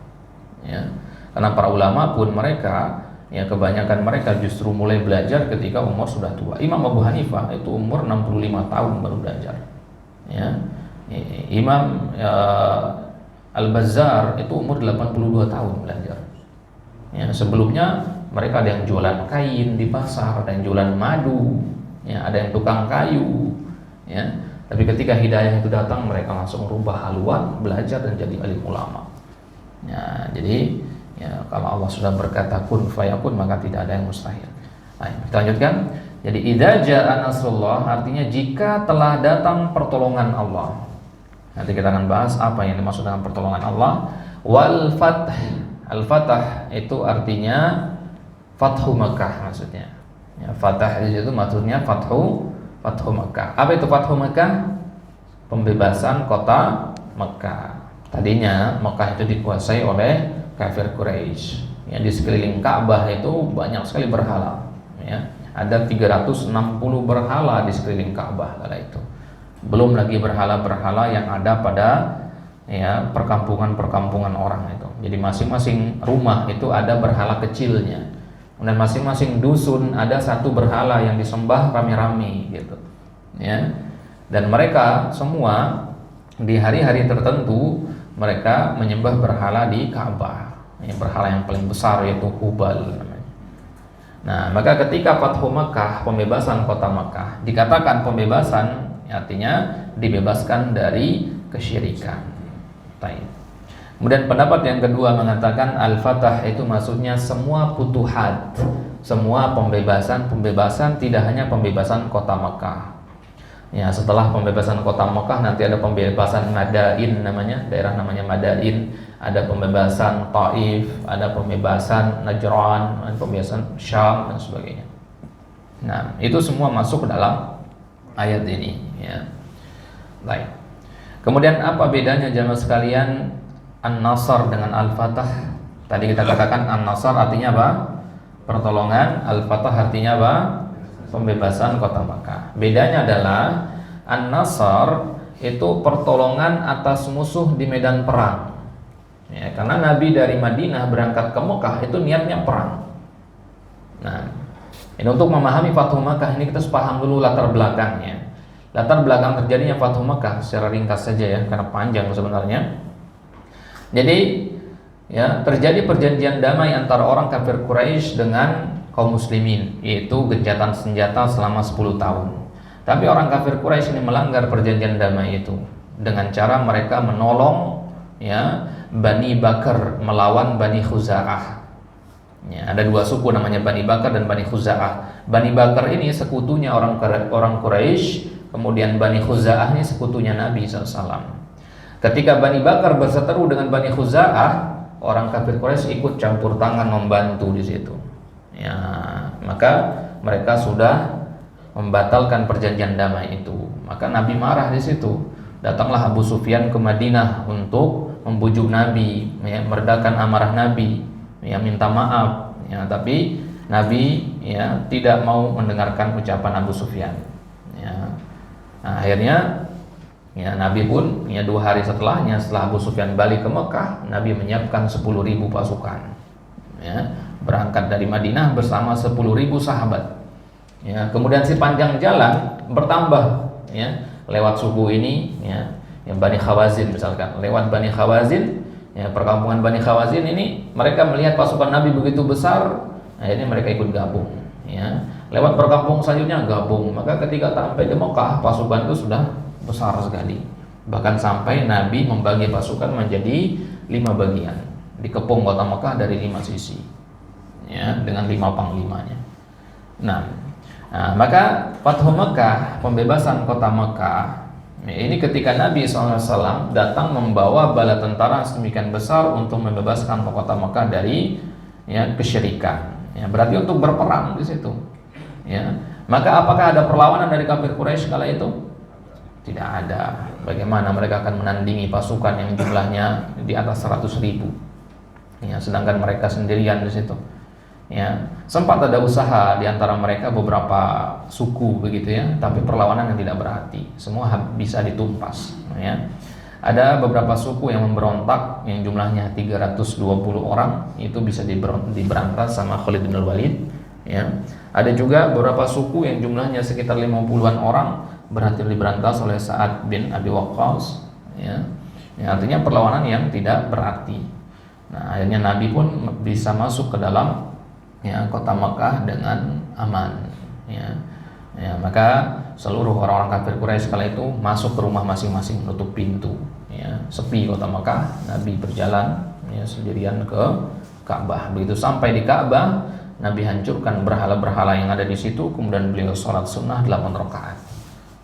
ya. Karena para ulama pun mereka, ya, kebanyakan mereka justru mulai belajar ketika umur sudah tua. Imam Abu Hanifah itu umur 65 tahun baru belajar, ya. Imam Al-Bazzar itu umur 82 tahun belajar, ya. Sebelumnya mereka ada yang jualan kain di pasar, ada yang jualan madu, ya, ada yang tukang kayu, ya. Tapi ketika hidayah itu datang, mereka langsung rubah haluan, belajar dan jadi alim ulama. Ya, jadi ya, kalau Allah sudah berkata kun fayakun, maka tidak ada yang mustahil. Baik, kita lanjutkan. Jadi idza jaa nasrullah artinya jika telah datang pertolongan Allah. Nanti kita akan bahas apa yang dimaksud dengan pertolongan Allah. Wal fath, al-fath itu artinya Fathu Makkah maksudnya. Ya, Fatah di situ maksudnya Fathu Makkah. Apa itu Fathu Makkah? Pembebasan kota Makkah. Tadinya Makkah itu dikuasai oleh kafir Quraisy. Ya, di sekeliling Ka'bah itu banyak sekali berhala. Ya, ada 360 berhala di sekeliling Ka'bah kala itu. Belum lagi berhala-berhala yang ada pada, ya, perkampungan-perkampungan orang itu. Jadi masing-masing rumah itu ada berhala kecilnya. Dan masing-masing dusun ada satu berhala yang disembah rame-rame gitu, ya. Dan mereka semua di hari-hari tertentu mereka menyembah berhala di Ka'bah. Ya, berhala yang paling besar yaitu Hubal namanya. Nah, maka ketika Fathu Makkah, pembebasan kota Makkah, dikatakan pembebasan artinya dibebaskan dari kesyirikan. Baik. Kemudian pendapat yang kedua mengatakan al-fatah itu maksudnya semua futuhat, semua pembebasan tidak hanya pembebasan kota Makkah. Ya, setelah pembebasan kota Makkah nanti ada pembebasan Madain namanya, daerah namanya Madain, ada pembebasan Taif, ada pembebasan Najran, ada pembebasan Syam dan sebagainya. Nah, itu semua masuk ke dalam ayat ini, ya. Baik. Kemudian apa bedanya jamaah sekalian An-Nasr dengan Al-Fatah? Tadi kita katakan An-Nasr artinya apa? Pertolongan. Al-Fatah artinya apa? Pembebasan kota Makkah. Bedanya adalah An-Nasr itu pertolongan atas musuh di medan perang. Ya, karena Nabi dari Madinah berangkat ke Mekah itu niatnya perang. Nah, ini untuk memahami Fathu Makkah ini kita paham dulu latar belakangnya. Latar belakang terjadinya Fathu Makkah secara ringkas saja ya, karena panjang sebenarnya. Jadi, ya, terjadi perjanjian damai antara orang kafir Quraisy dengan kaum muslimin, yaitu gencatan senjata selama 10 tahun. Tapi orang kafir Quraisy ini melanggar perjanjian damai itu dengan cara mereka menolong, ya, Bani Bakar melawan Bani Khuza'ah. Ya, ada 2 suku namanya Bani Bakar dan Bani Khuza'ah. Bani Bakar ini sekutunya orang Quraisy, kemudian Bani Khuza'ah ini sekutunya Nabi SAW. Ketika Bani Bakar berseteru dengan Bani Khuza'ah, orang kafir Quraisy ikut campur tangan membantu di situ. Ya, maka mereka sudah membatalkan perjanjian damai itu. Maka Nabi marah di situ. Datanglah Abu Sufyan ke Madinah untuk membujuk Nabi, ya, meredakan amarah Nabi, ya, minta maaf. Ya, tapi Nabi, ya, tidak mau mendengarkan ucapan Abu Sufyan. Ya. Nah, akhirnya, ya, Nabi pun, ya, 2 hari setelahnya, setelah Abu Sufyan balik ke Mekah, Nabi menyiapkan 10.000 pasukan, ya, berangkat dari Madinah bersama 10.000 sahabat. Ya, kemudian sepanjang jalan bertambah, ya, lewat suku ini, ya, yang Bani Khawazin misalkan, lewat Bani Khawazin, ya, perkampungan Bani Khawazin ini, mereka melihat pasukan Nabi begitu besar, akhirnya mereka ikut gabung, ya. Lewat perkampung selanjutnya gabung. Maka ketika sampai di Mekah, pasukan itu sudah besar sekali. Bahkan sampai Nabi membagi pasukan menjadi 5 bagian, dikepung kota Mekah dari 5 sisi, ya, dengan 5 panglimanya. Nah, maka Fathu Mekah, pembebasan kota Mekah, ini ketika Nabi SAW datang membawa bala tentara sedemikian besar untuk membebaskan kota Mekah dari, ya, kesyirikan. Ya, berarti untuk berperang di situ. Ya, maka apakah ada perlawanan dari kafir Quraisy kala itu? Tidak ada. Bagaimana mereka akan menandingi pasukan yang jumlahnya di atas 100.000? Ya, sedangkan mereka sendirian di situ. Ya, sempat ada usaha di antara mereka beberapa suku begitu ya, tapi perlawanan yang tidak berarti. Semua bisa ditumpas. Ya. Ada beberapa suku yang memberontak yang jumlahnya 320 orang, itu bisa diberantas sama Khalid bin Walid. Ya. Ada juga beberapa suku yang jumlahnya sekitar 50-an orang berhasil diberantas oleh Sa'ad bin Abi Waqqas, ya. Ya, artinya perlawanan yang tidak berarti. Nah, akhirnya Nabi pun bisa masuk ke dalam, ya, kota Makkah dengan aman, ya. Ya, maka seluruh orang-orang kafir Quraisy kala itu masuk ke rumah masing-masing, menutup pintu, ya. Sepi kota Makkah. Nabi berjalan, ya, sendirian ke Ka'bah. Begitu sampai di Ka'bah, Nabi hancurkan berhala-berhala yang ada di situ, kemudian beliau sholat sunnah 8 rakaat,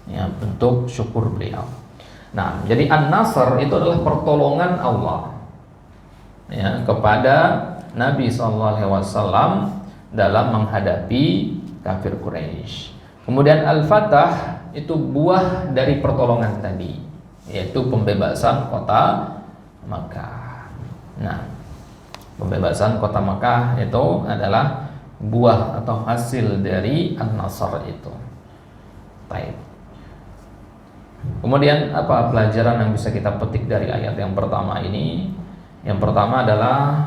ya, bentuk syukur beliau. Nah, jadi An-Nasr itu adalah pertolongan Allah, ya, kepada Nabi SAW dalam menghadapi kafir Quraisy. Kemudian Al-Fatah itu buah dari pertolongan tadi, yaitu pembebasan kota Makkah. Nah, pembebasan kota Makkah itu adalah buah atau hasil dari An-Nasr itu. Baik. Kemudian apa pelajaran yang bisa kita petik dari ayat yang pertama ini? Yang pertama adalah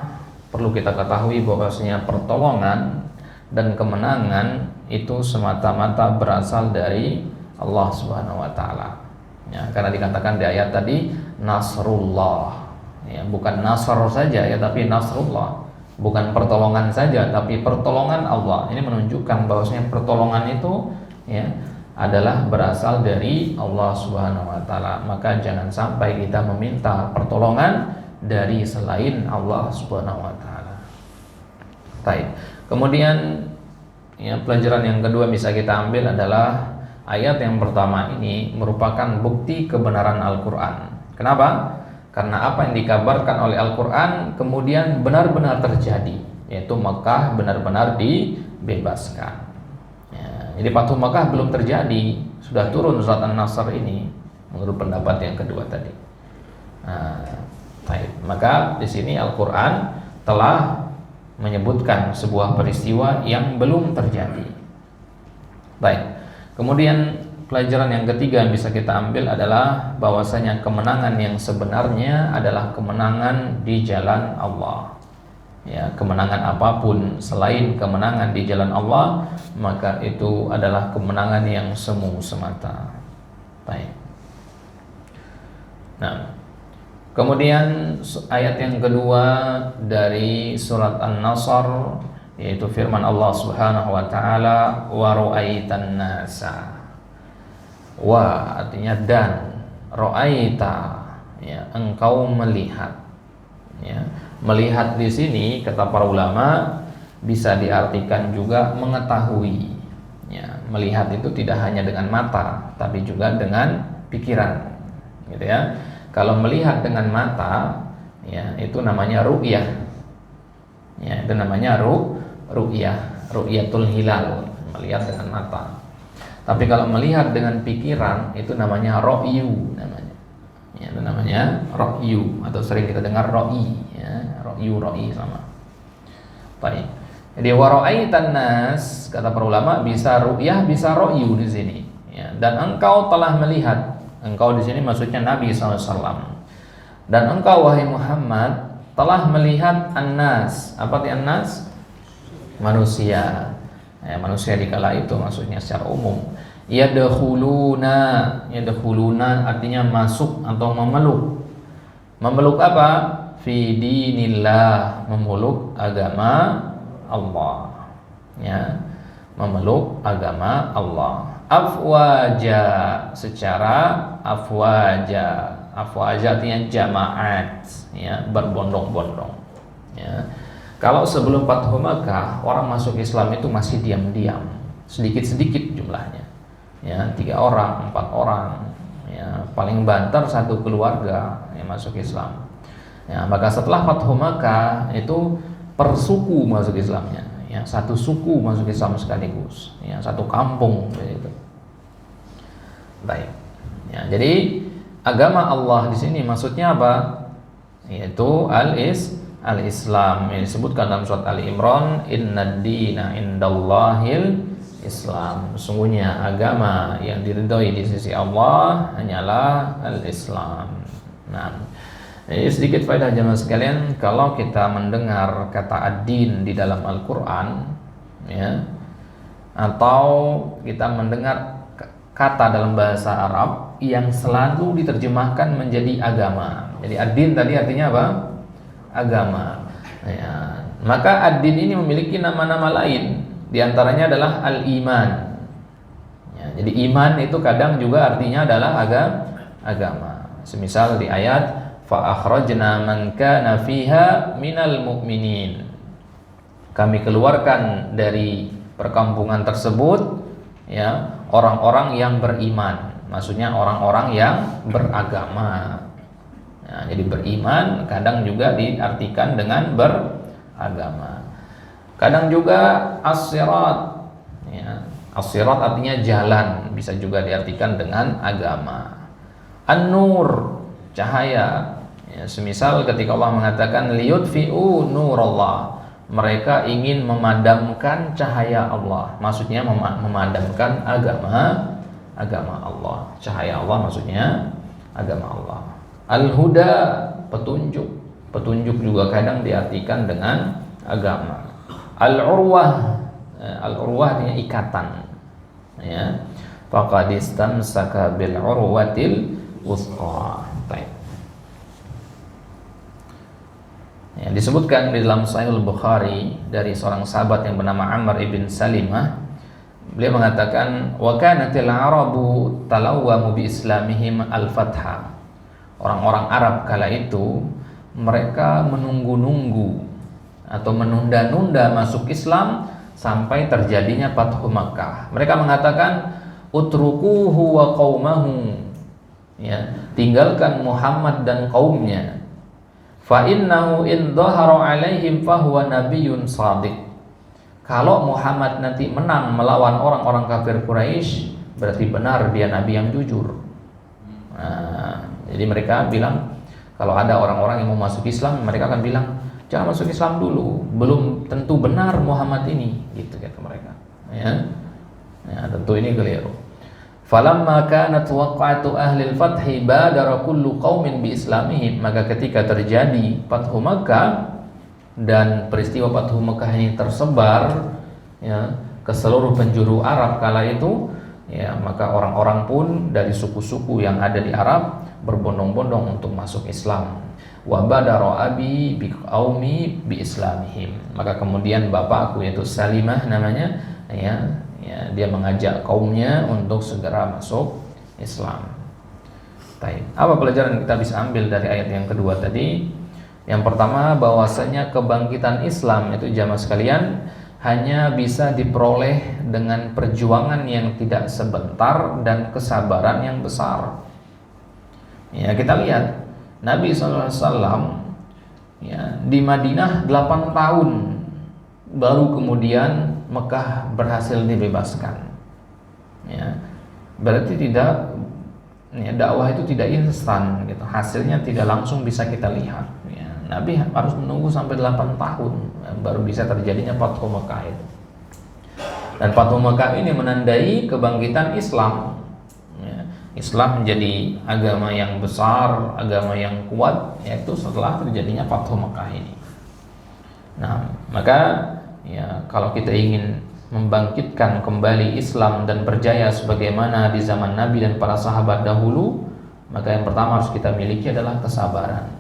perlu kita ketahui bahwasanya pertolongan dan kemenangan itu semata-mata berasal dari Allah Subhanahu wa taala. Ya, karena dikatakan di ayat tadi Nasrullah. Ya, bukan Nasr saja ya, tapi Nasrullah. Bukan pertolongan saja, tapi pertolongan Allah. Ini menunjukkan bahwasanya pertolongan itu, ya, adalah berasal dari Allah Subhanahu wa taala. Maka jangan sampai kita meminta pertolongan dari selain Allah Subhanahu wa taala. Baik. Kemudian, ya, pelajaran yang kedua bisa kita ambil adalah ayat yang pertama ini merupakan bukti kebenaran Al-Qur'an. Kenapa? Karena apa yang dikabarkan oleh Al-Qur'an kemudian benar-benar terjadi, yaitu Makkah benar-benar dibebaskan. Ya, jadi Fathu Makkah belum terjadi, sudah turun surat An-Nasr ini menurut pendapat yang kedua tadi. Nah, baik. Maka di sini Al-Qur'an telah menyebutkan sebuah peristiwa yang belum terjadi. Baik. Kemudian pelajaran yang ketiga yang bisa kita ambil adalah bahwasanya kemenangan yang sebenarnya adalah kemenangan di jalan Allah. Ya, kemenangan apapun selain kemenangan di jalan Allah, maka itu adalah kemenangan yang semu semata. Baik. Nah, kemudian ayat yang kedua dari surat An-Nasr, yaitu firman Allah Subhanahu wa taala, wa ra'aitan nasa. Wa artinya dan, ra'aita, ya, engkau melihat. Ya, melihat di sini kata para ulama bisa diartikan juga mengetahui. Ya, melihat itu tidak hanya dengan mata, tapi juga dengan pikiran, gitu ya. Kalau melihat dengan mata, ya, itu namanya ru'yah. Ya, itu namanya ru'yah, ru'yatul hilal, melihat dengan mata. Tapi kalau melihat dengan pikiran itu namanya ro'yu namanya. Ya, itu namanya ro'yu, atau sering kita dengar ro'i, ya, ro'i sama. Baik. Jadi wa ra'aitan nas, kata para ulama, bisa ru'yah, bisa ro'yu di sini. Ya, dan engkau telah melihat. Engkau di sini maksudnya Nabi SAW. Dan engkau wahai Muhammad telah melihat an-nas. Apa arti an-nas? Manusia. Ya, manusia di kala itu maksudnya secara umum. Yadkhuluna artinya masuk atau memeluk. Memeluk apa? Fi dinillah, memeluk agama Allah. Ya. memeluk agama Allah. Afwaja, secara afwaja. Afwaja artinya jamaat, ya, berbondong-bondong. Ya. Kalau sebelum Fathu Makkah, orang masuk Islam itu masih diam-diam, sedikit-sedikit jumlahnya. Ya, 3 orang, 4 orang, ya, paling banter satu keluarga yang masuk Islam. Ya, maka setelah Fathu Makkah itu per suku masuk Islamnya, ya, satu suku masuk Islam sekaligus, ya, satu kampung begitu. Baik. Ya, jadi agama Allah di sini maksudnya apa? Yaitu al-Islam. Ini disebutkan dalam surat Ali Imran, innad dina indallahil Islam. Sungguhnya agama yang diridhoi di sisi Allah hanyalah al-Islam. Nah, jadi sedikit faedah jemaah sekalian, kalau kita mendengar kata ad-din di dalam Al-Qur'an, ya, atau kita mendengar kata dalam bahasa Arab yang selalu diterjemahkan menjadi agama. Jadi ad-din tadi artinya apa? Agama. Ya. Maka ad-din ini memiliki nama-nama lain. Di antaranya adalah al-iman. Ya, jadi iman itu kadang juga artinya adalah agama. Semisal di ayat fa akhrajna man kana fiha minal mu'minin. Kami keluarkan dari perkampungan tersebut, ya, orang-orang yang beriman, maksudnya orang-orang yang beragama. Nah, jadi beriman kadang juga diartikan dengan beragama. Kadang juga as-sirat, ya, as-sirat artinya jalan, bisa juga diartikan dengan agama. An-nur, cahaya. Ya, semisal ketika Allah mengatakan liyutfi'u nurallah, mereka ingin memadamkan cahaya Allah, maksudnya memadamkan agama Allah. Cahaya Allah maksudnya agama Allah. Al-huda, petunjuk. Petunjuk juga kadang diartikan dengan agama. Al-urwah, al-urwah artinya ikatan. Ya. Faqad istamsaka bil urwatil wuthqa. Ya, disebutkan di dalam Sahih Al-Bukhari dari seorang sahabat yang bernama Amr ibn Salimah. Beliau mengatakan, wa kanatil arabu talawwamu bi islamihim al-fatha. Orang-orang Arab kala itu mereka menunggu-nunggu atau menunda-nunda masuk Islam sampai terjadinya Fathu Makkah. Mereka mengatakan utrukuhu wa qaumahu, ya, tinggalkan Muhammad dan kaumnya. Fa innahu in dhahara alaihim fahuwa nabiyyun shadiq. Kalau Muhammad nanti menang melawan orang-orang kafir Quraisy, berarti benar dia nabi yang jujur. Nah, jadi mereka bilang kalau ada orang-orang yang mau masuk Islam, mereka akan bilang jangan masuk Islam dulu, belum tentu benar Muhammad ini, gitu kata mereka. Ya, ya, tentu ini keliru. Falamma kanat waqa'atu ahli al-fathi badara kullu qaumin bi islamihim, maka ketika terjadi Fathu Makkah dan peristiwa Fathu Makkah ini tersebar, ya, ke seluruh penjuru Arab kala itu, ya, maka orang-orang pun dari suku-suku yang ada di Arab berbondong-bondong untuk masuk Islam. Wa badara abi bi qaumi bi islamihim, maka kemudian bapakku yaitu Salimah namanya, ya, ya, dia mengajak kaumnya untuk segera masuk Islam. Baik. Apa pelajaran yang kita bisa ambil dari ayat yang kedua tadi? Yang pertama, bahwasanya kebangkitan Islam itu jamaah sekalian hanya bisa diperoleh dengan perjuangan yang tidak sebentar dan kesabaran yang besar. Ya, kita lihat Nabi SAW, ya, di Madinah 8 tahun baru kemudian Mekah berhasil dibebaskan. Ya, berarti tidak, ya, dakwah itu tidak instan, gitu. Hasilnya tidak langsung bisa kita lihat. Ya, Nabi harus menunggu sampai 8 tahun baru bisa terjadinya Fathu Makkah itu. Dan Fathu Makkah ini menandai kebangkitan Islam. Ya, Islam menjadi agama yang besar, agama yang kuat, yaitu setelah terjadinya Fathu Makkah ini. Nah, maka, ya, kalau kita ingin membangkitkan kembali Islam dan berjaya sebagaimana di zaman Nabi dan para sahabat dahulu, maka yang pertama harus kita miliki adalah kesabaran,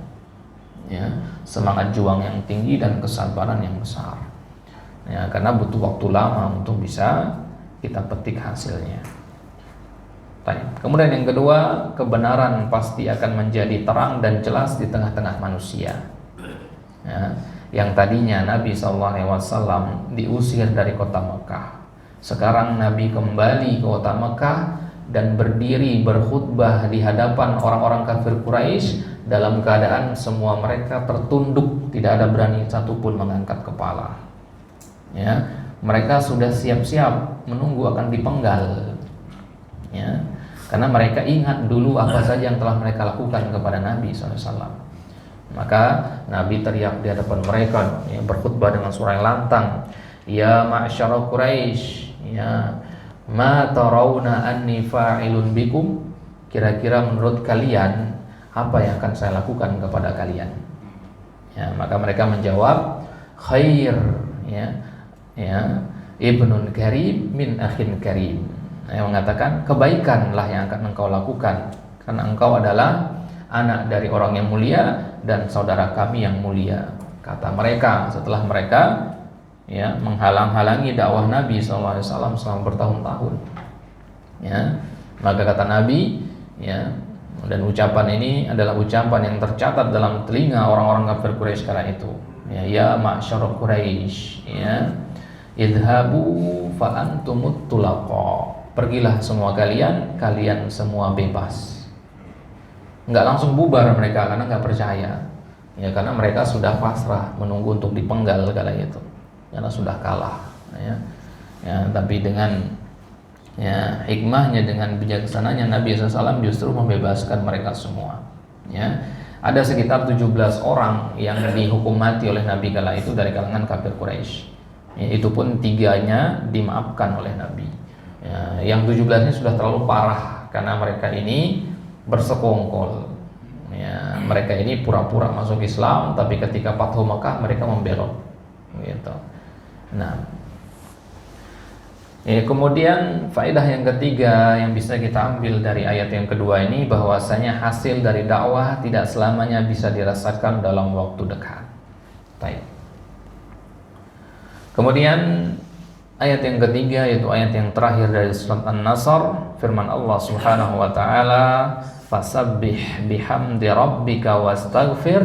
ya, semangat juang yang tinggi dan kesabaran yang besar. ya, karena butuh waktu lama untuk bisa kita petik hasilnya. Baik. Kemudian yang kedua, kebenaran pasti akan menjadi terang dan jelas di tengah-tengah manusia. Ya, yang tadinya Nabi SAW diusir dari kota Mekah, sekarang Nabi kembali ke kota Mekah dan berdiri berkhutbah di hadapan orang-orang kafir Quraisy dalam keadaan semua mereka tertunduk, tidak ada berani satupun mengangkat kepala. Ya, mereka sudah siap-siap menunggu akan dipenggal. Ya, karena mereka ingat dulu apa saja yang telah mereka lakukan kepada Nabi SAW. Maka Nabi teriak di hadapan mereka, ya, berkhutbah dengan suara yang lantang, ya ma'syara Quraisy, ya ma tarawna anni fa'ilun bikum, kira-kira menurut kalian apa yang akan saya lakukan kepada kalian? Ya, maka mereka menjawab, khair, ya ibnun karim min akhin karim, yang mengatakan kebaikanlah yang akan engkau lakukan karena engkau adalah anak dari orang yang mulia dan saudara kami yang mulia, kata mereka setelah mereka ya menghalang-halangi dakwah Nabi SAW selama bertahun-tahun. Ya, maka kata Nabi, ya, dan ucapan ini adalah ucapan yang tercatat dalam telinga orang-orang kafir Quraisy kala itu. Ya ma'syar Quraisy, ya idhabu fa antumut tulaqa, pergilah semua kalian semua bebas. Enggak langsung bubar mereka karena enggak percaya. Ya, karena mereka sudah pasrah menunggu untuk dipenggal kala itu. Karena sudah kalah, ya. Ya, tapi dengan hikmahnya, dengan bijaksananya Nabi SAW justru membebaskan mereka semua. Ya, ada sekitar 17 orang yang dihukum mati oleh Nabi kala itu dari kalangan kafir Quraisy. Ya, itu pun 3-nya dimaafkan oleh Nabi. Ya, yang 17-nya sudah terlalu parah karena mereka ini bersekongkol. Ya, mereka ini pura-pura masuk Islam, tapi ketika Fathu Makkah mereka membelok. Gitu. Nah, ya, kemudian faedah yang ketiga yang bisa kita ambil dari ayat yang kedua ini, bahwasanya hasil dari dakwah tidak selamanya bisa dirasakan dalam waktu dekat. Baik. Kemudian ayat yang ketiga, yaitu ayat yang terakhir dari surat An-Nasr, firman Allah Subhanahu wa taala, fasabbih bihamdi rabbika wastaghfir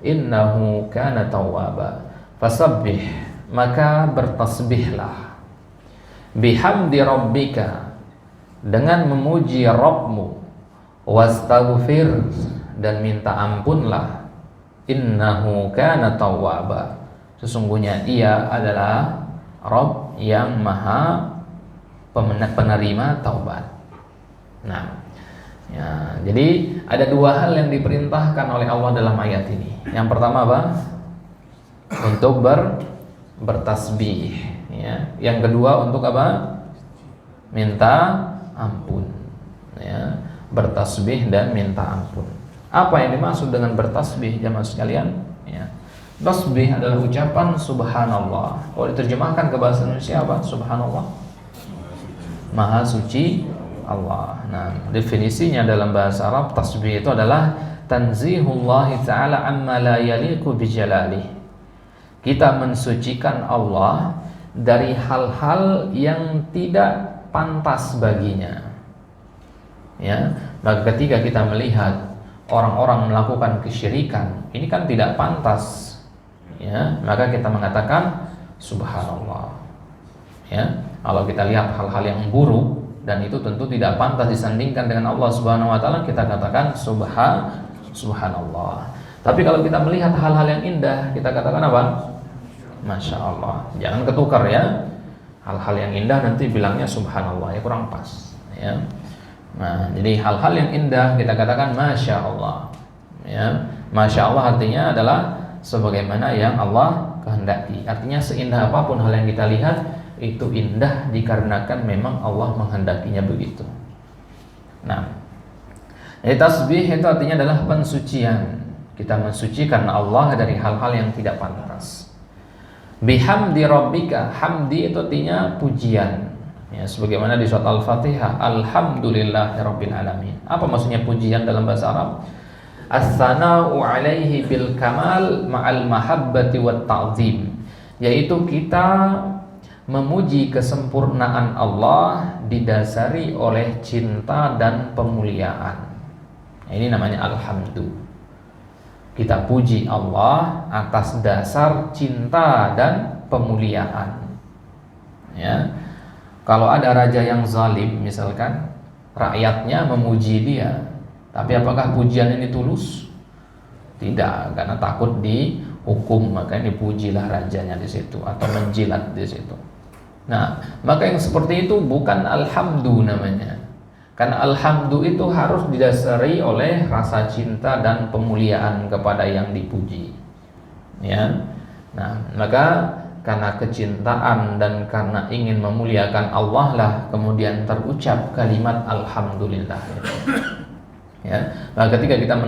innahu kana tawwaba. Fasabbih, maka bertasbihlah, bihamdi rabbika, dengan memuji Rabbmu, wastaghfir, dan minta ampunlah, innahu kana tawwaba, sesungguhnya ia adalah Rabb yang maha penerima taubat. Nah, ya, jadi ada 2 hal yang diperintahkan oleh Allah dalam ayat ini. Yang pertama apa? Untuk bertasbih, ya. Yang kedua untuk apa? Minta ampun, ya. Bertasbih dan minta ampun. Apa yang dimaksud dengan bertasbih, jamaah sekalian? Ya. Tasbih adalah ucapan subhanallah. Kalau diterjemahkan ke bahasa Indonesia apa? Subhanallah, maha suci Allah. Nah, definisinya dalam bahasa Arab, tasbih itu adalah tanzihullahi ta'ala amma la yaliqu bijalalihi. Kita mensucikan Allah dari hal-hal yang tidak pantas baginya. Ya, maka ketika kita melihat orang-orang melakukan kesyirikan, ini kan tidak pantas. Ya, maka kita mengatakan subhanallah. Ya, kalau kita lihat hal-hal yang buruk dan itu tentu tidak pantas disandingkan dengan Allah Subhanahu wa taala, kita katakan subhanallah. Tapi kalau kita melihat hal-hal yang indah, kita katakan apa? Masya Allah. Jangan ketukar, ya. Hal-hal yang indah nanti bilangnya subhanallah, ya kurang pas, ya. Nah, jadi hal-hal yang indah kita katakan Masya Allah, ya. Masya Allah artinya adalah sebagaimana yang Allah kehendaki. Artinya seindah apapun hal yang kita lihat, itu indah dikarenakan memang Allah menghendakinya begitu. Nah, jadi tasbih itu artinya adalah pensucian. Kita mensucikan Allah dari hal-hal yang tidak pantas. Bihamdi rabbika, hamdi itu artinya pujian. Ya, sebagaimana di surat Al-Fatihah, alhamdulillahirabbil alamin. Apa maksudnya pujian dalam bahasa Arab? As-sana'u alaihi bil kamal ma'al mahabbati wat ta'zim. yaitu kita memuji kesempurnaan Allah didasari oleh cinta dan pemuliaan. Ini namanya alhamdu. Kita puji Allah atas dasar cinta dan pemuliaan. Ya. Kalau ada raja yang zalim misalkan, rakyatnya memuji dia, tapi apakah pujian ini tulus? Tidak, karena takut dihukum, makanya dipujilah rajanya di situ atau menjilat di situ. Nah, maka yang seperti itu bukan alhamdu namanya. Karena alhamdu itu harus didasari oleh rasa cinta dan pemuliaan kepada yang dipuji. Ya. Nah, maka karena kecintaan dan karena ingin memuliakan Allah lah kemudian terucap kalimat alhamdulillah. Ya. Nah, ketika kita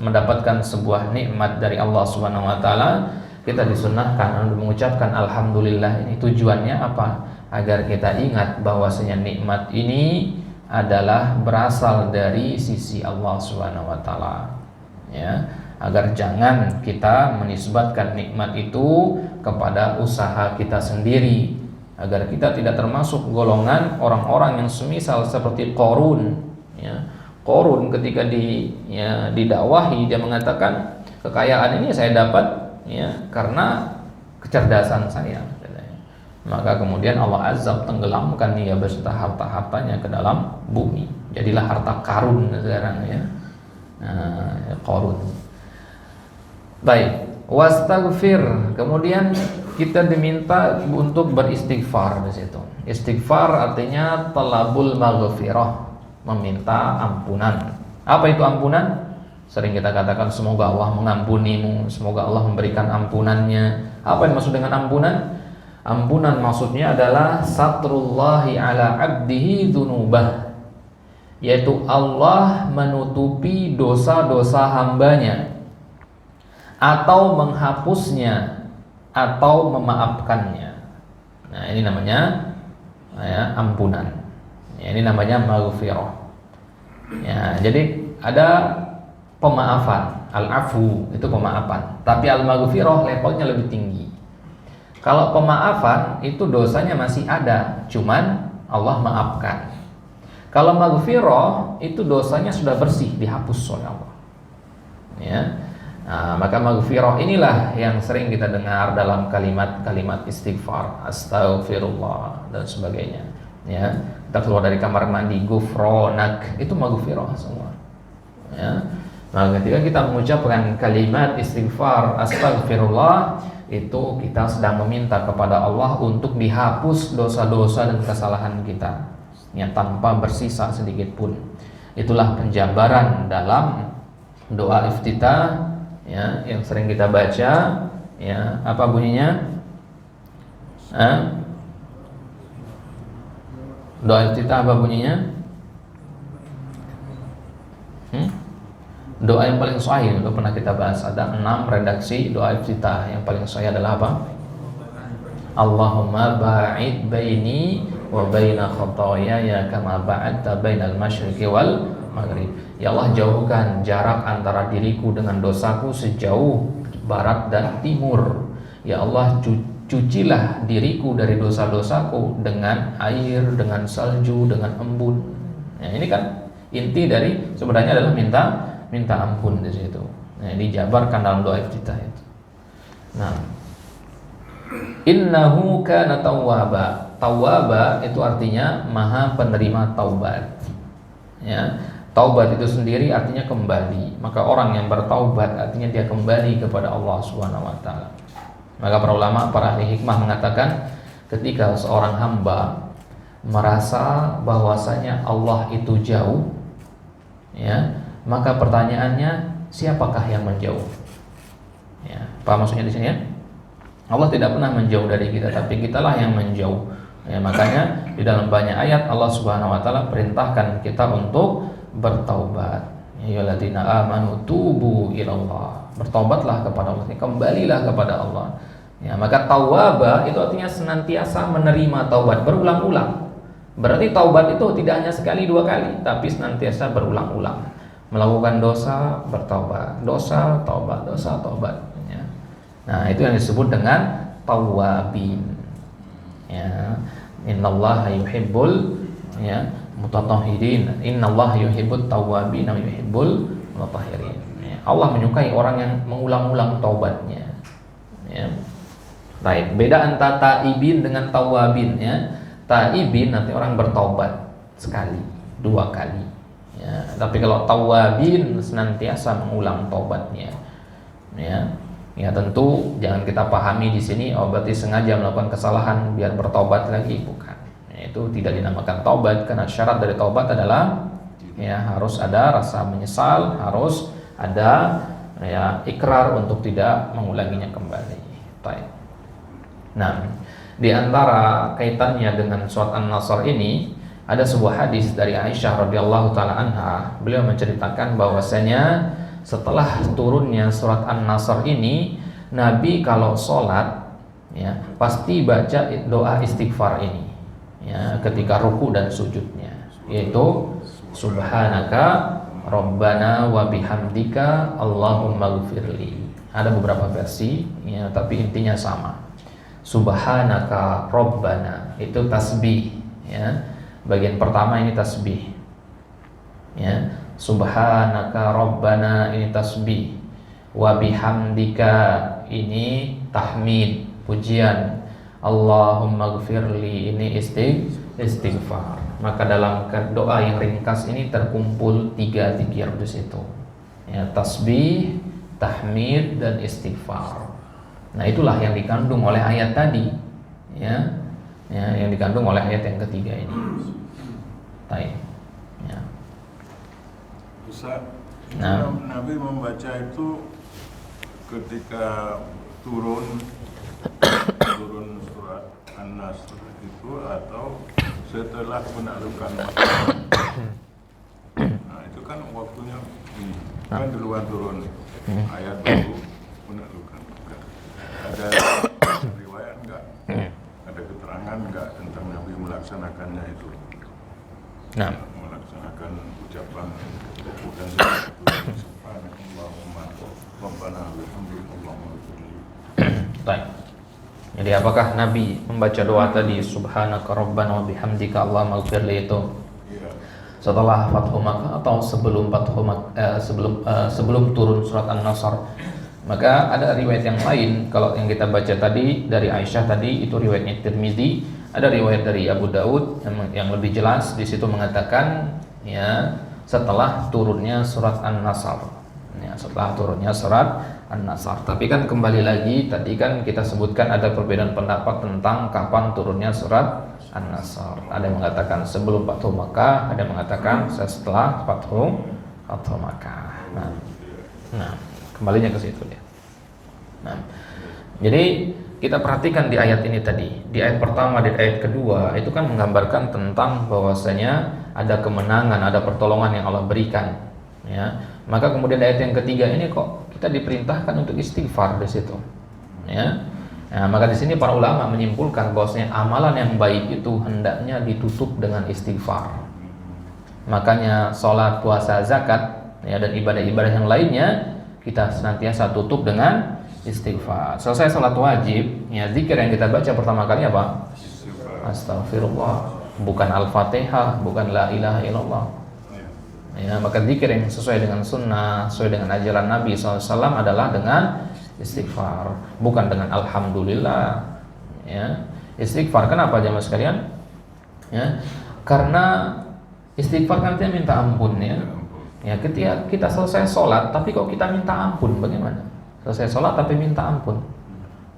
mendapatkan sebuah nikmat dari Allah Subhanahu wa taala, kita disunnahkan untuk mengucapkan alhamdulillah. Ini tujuannya apa? Agar kita ingat bahwasanya nikmat ini adalah berasal dari sisi Allah Subhanahu wa taala. Ya, agar jangan kita menisbatkan nikmat itu kepada usaha kita sendiri, agar kita tidak termasuk golongan orang-orang yang semisal seperti Qarun. Ya, Qarun ketika didakwahi dia mengatakan kekayaan ini saya dapat ya karena kecerdasan saya. Maka kemudian Allah azab tenggelamkan dia beserta harta-hartanya ke dalam bumi. Jadilah harta karun sekarang ya. Qarun. Baik, wastaghfir. Kemudian kita diminta untuk beristighfar di situ. Istighfar artinya talabul maghfirah, meminta ampunan. Apa itu ampunan? Sering kita katakan semoga Allah mengampunimu, semoga Allah memberikan ampunannya. Apa yang maksud dengan ampunan? Ampunan maksudnya adalah satrullahi ala abdihi dzunubah, yaitu Allah menutupi dosa-dosa hambanya atau menghapusnya atau memaafkannya. Nah, ini namanya ya, ampunan. Ya, ini namanya maghfirah. Ya, jadi ada pemaafan, al-afu itu pemaafan, tapi al-maghfirah levelnya lebih tinggi. Kalau pemaafan itu dosanya masih ada, cuman Allah maafkan. Kalau maghfirah itu dosanya sudah bersih, dihapus oleh Allah. Ya. Nah, maka maghfirah inilah yang sering kita dengar dalam kalimat-kalimat istighfar, astaghfirullah dan sebagainya. Ya, kita keluar dari kamar mandi, gufronak, itu maghfirah semua. Ya. Nah, ketika kita mengucapkan kalimat istighfar, astaghfirullah, itu kita sedang meminta kepada Allah untuk dihapus dosa-dosa dan kesalahan kita yang tanpa bersisa sedikit pun. Itulah penjabaran dalam doa iftitah ya, yang sering kita baca ya. Apa bunyinya? Doa iftitah apa bunyinya? Doa yang paling sahih itu pernah kita bahas, ada 6 redaksi doa iftitah. Yang paling sahih adalah apa? Allahumma ba'id baini wa baina khotoyaya kama ba'adta bainal masyriqi wal maghrib. Ya Allah, jauhkan jarak antara diriku dengan dosaku sejauh barat dan timur. Ya Allah, cucilah diriku dari dosa-dosaku dengan air, dengan salju, dengan embun. Nah, ini kan inti dari sebenarnya adalah minta ampun di situ. Nah, dijabarkan dalam doa iftitah itu. Nah, innahu kana tawwaba. Tawwaba itu artinya maha penerima taubat. Ya, taubat itu sendiri artinya kembali. Maka orang yang bertaubat artinya dia kembali kepada Allah Subhanahu wa taala. Maka para ulama, para ahli hikmah mengatakan ketika seorang hamba merasa bahwasanya Allah itu jauh, ya, maka pertanyaannya, siapakah yang menjauh? Ya, apa maksudnya di sini ya? Allah tidak pernah menjauh dari kita, tapi kitalah yang menjauh. Ya, makanya di dalam banyak ayat Allah Subhanahu wa taala perintahkan kita untuk bertaubat. Ya alladzina amanu tubu ilallah. Bertaubatlah kepada Allah, kembalilah kepada Allah. Ya, maka tawwaba itu artinya senantiasa menerima taubat berulang-ulang. Berarti taubat itu tidak hanya sekali dua kali, tapi senantiasa berulang-ulang. Melakukan dosa, bertaubat, dosa, taubat, dosa, taubat. Ya. Nah, itu yang disebut dengan tawwabin. Ya, innallaha yuhibbul mutatahhirin. Innallaha yuhibbut tawwabin wa yuhibbul mutatahhirin. Ya, Allah menyukai orang yang mengulang-ulang taubatnya. Ya. Baik, beda antara taibin dengan tawwabin ya. Taibin nanti orang bertaubat sekali, 2 kali. Ya, tapi kalau tawwabin senantiasa mengulang taubatnya. Ya. Ya tentu jangan kita pahami di sini berarti sengaja melakukan kesalahan biar bertobat lagi, bukan. Ya, itu tidak dinamakan taubat karena syarat dari taubat adalah ya harus ada rasa menyesal, harus ada ya ikrar untuk tidak mengulanginya kembali. Baik. Nah, di antara kaitannya dengan surat An-Nasr ini ada sebuah hadis dari Aisyah radhiyallahu taala anha. Beliau menceritakan bahwasanya setelah turunnya surat An-Nasr ini, Nabi kalau sholat ya pasti baca doa istighfar ini ya ketika ruku dan sujudnya, yaitu subhanaka rabbana wa bihamdika allahumma ghfirli. Ada beberapa versi ya, tapi intinya sama. Subhanaka rabbana itu tasbih ya. Bagian pertama ini tasbih ya. Subhanaka rabbana ini tasbih, wa bihamdika ini tahmid, pujian, Allahumma ghfirli ini istighfar. Maka dalam doa yang ringkas ini terkumpul 3 zikir di situ ya, tasbih, tahmid dan istighfar. Nah itulah yang dikandung oleh ayat tadi ya, yang dikandung oleh ayat yang ketiga ini. Baik ya. Ustaz, Nah. Nabi membaca itu ketika turun surat An-Nasr itu atau setelah penaklukan Makkah. Nah itu kan waktunya ini kan duluan turun ayat baru penaklukan Makkah. Ada riwayat enggak? Ada keterangan enggak tentang Nabi melaksanakannya itu? Nah, Melaksanakan ucapan dan subhanallahumma rabbana walhamdulillahumma. baik. Jadi apakah Nabi membaca doa tadi subhanaka rabbana wa bihamdika allahumma ighfirli itu setelah Fathu Makkah atau sebelum sebelum turun surat An-Nasr? Maka ada riwayat yang lain. Kalau yang kita baca tadi dari Aisyah tadi itu riwayatnya Tirmizi, ada riwayat dari Abu Daud yang lebih jelas di situ mengatakan ya setelah turunnya surat An-Nasr. Ya, setelah turunnya surat An-Nasr. Tapi kan kembali lagi tadi kan kita sebutkan ada perbedaan pendapat tentang kapan turunnya surat An-Nasr. Ada yang mengatakan sebelum Fathu Makkah, ada yang mengatakan setelah Fathu Makkah. Nah, kembalinya ke situ dia. Nah, jadi kita perhatikan di ayat ini tadi, di ayat pertama, di ayat kedua itu kan menggambarkan tentang bahwasanya ada kemenangan, ada pertolongan yang Allah berikan. Ya, maka kemudian ayat yang ketiga ini kok kita diperintahkan untuk istighfar di situ. Ya, nah, maka di sini para ulama menyimpulkan bahwasanya amalan yang baik itu hendaknya ditutup dengan istighfar. Makanya sholat, puasa, zakat, ya, dan ibadah-ibadah yang lainnya kita senantiasa tutup dengan istighfar. Selesai salat wajib, ya zikir yang kita baca pertama kali apa? Astagfirullah, bukan Al-Fatihah, bukan la ilaha illallah. Ya, maka zikir yang sesuai dengan sunnah, sesuai dengan ajaran Nabi SAW adalah dengan istighfar, bukan dengan alhamdulillah. Ya, istighfar. Kenapa jemaah sekalian? Ya, karena istighfar kan artinya minta ampun ya. Ya, ketika kita selesai sholat, tapi kok kita minta ampun, bagaimana? Selesai sholat tapi minta ampun.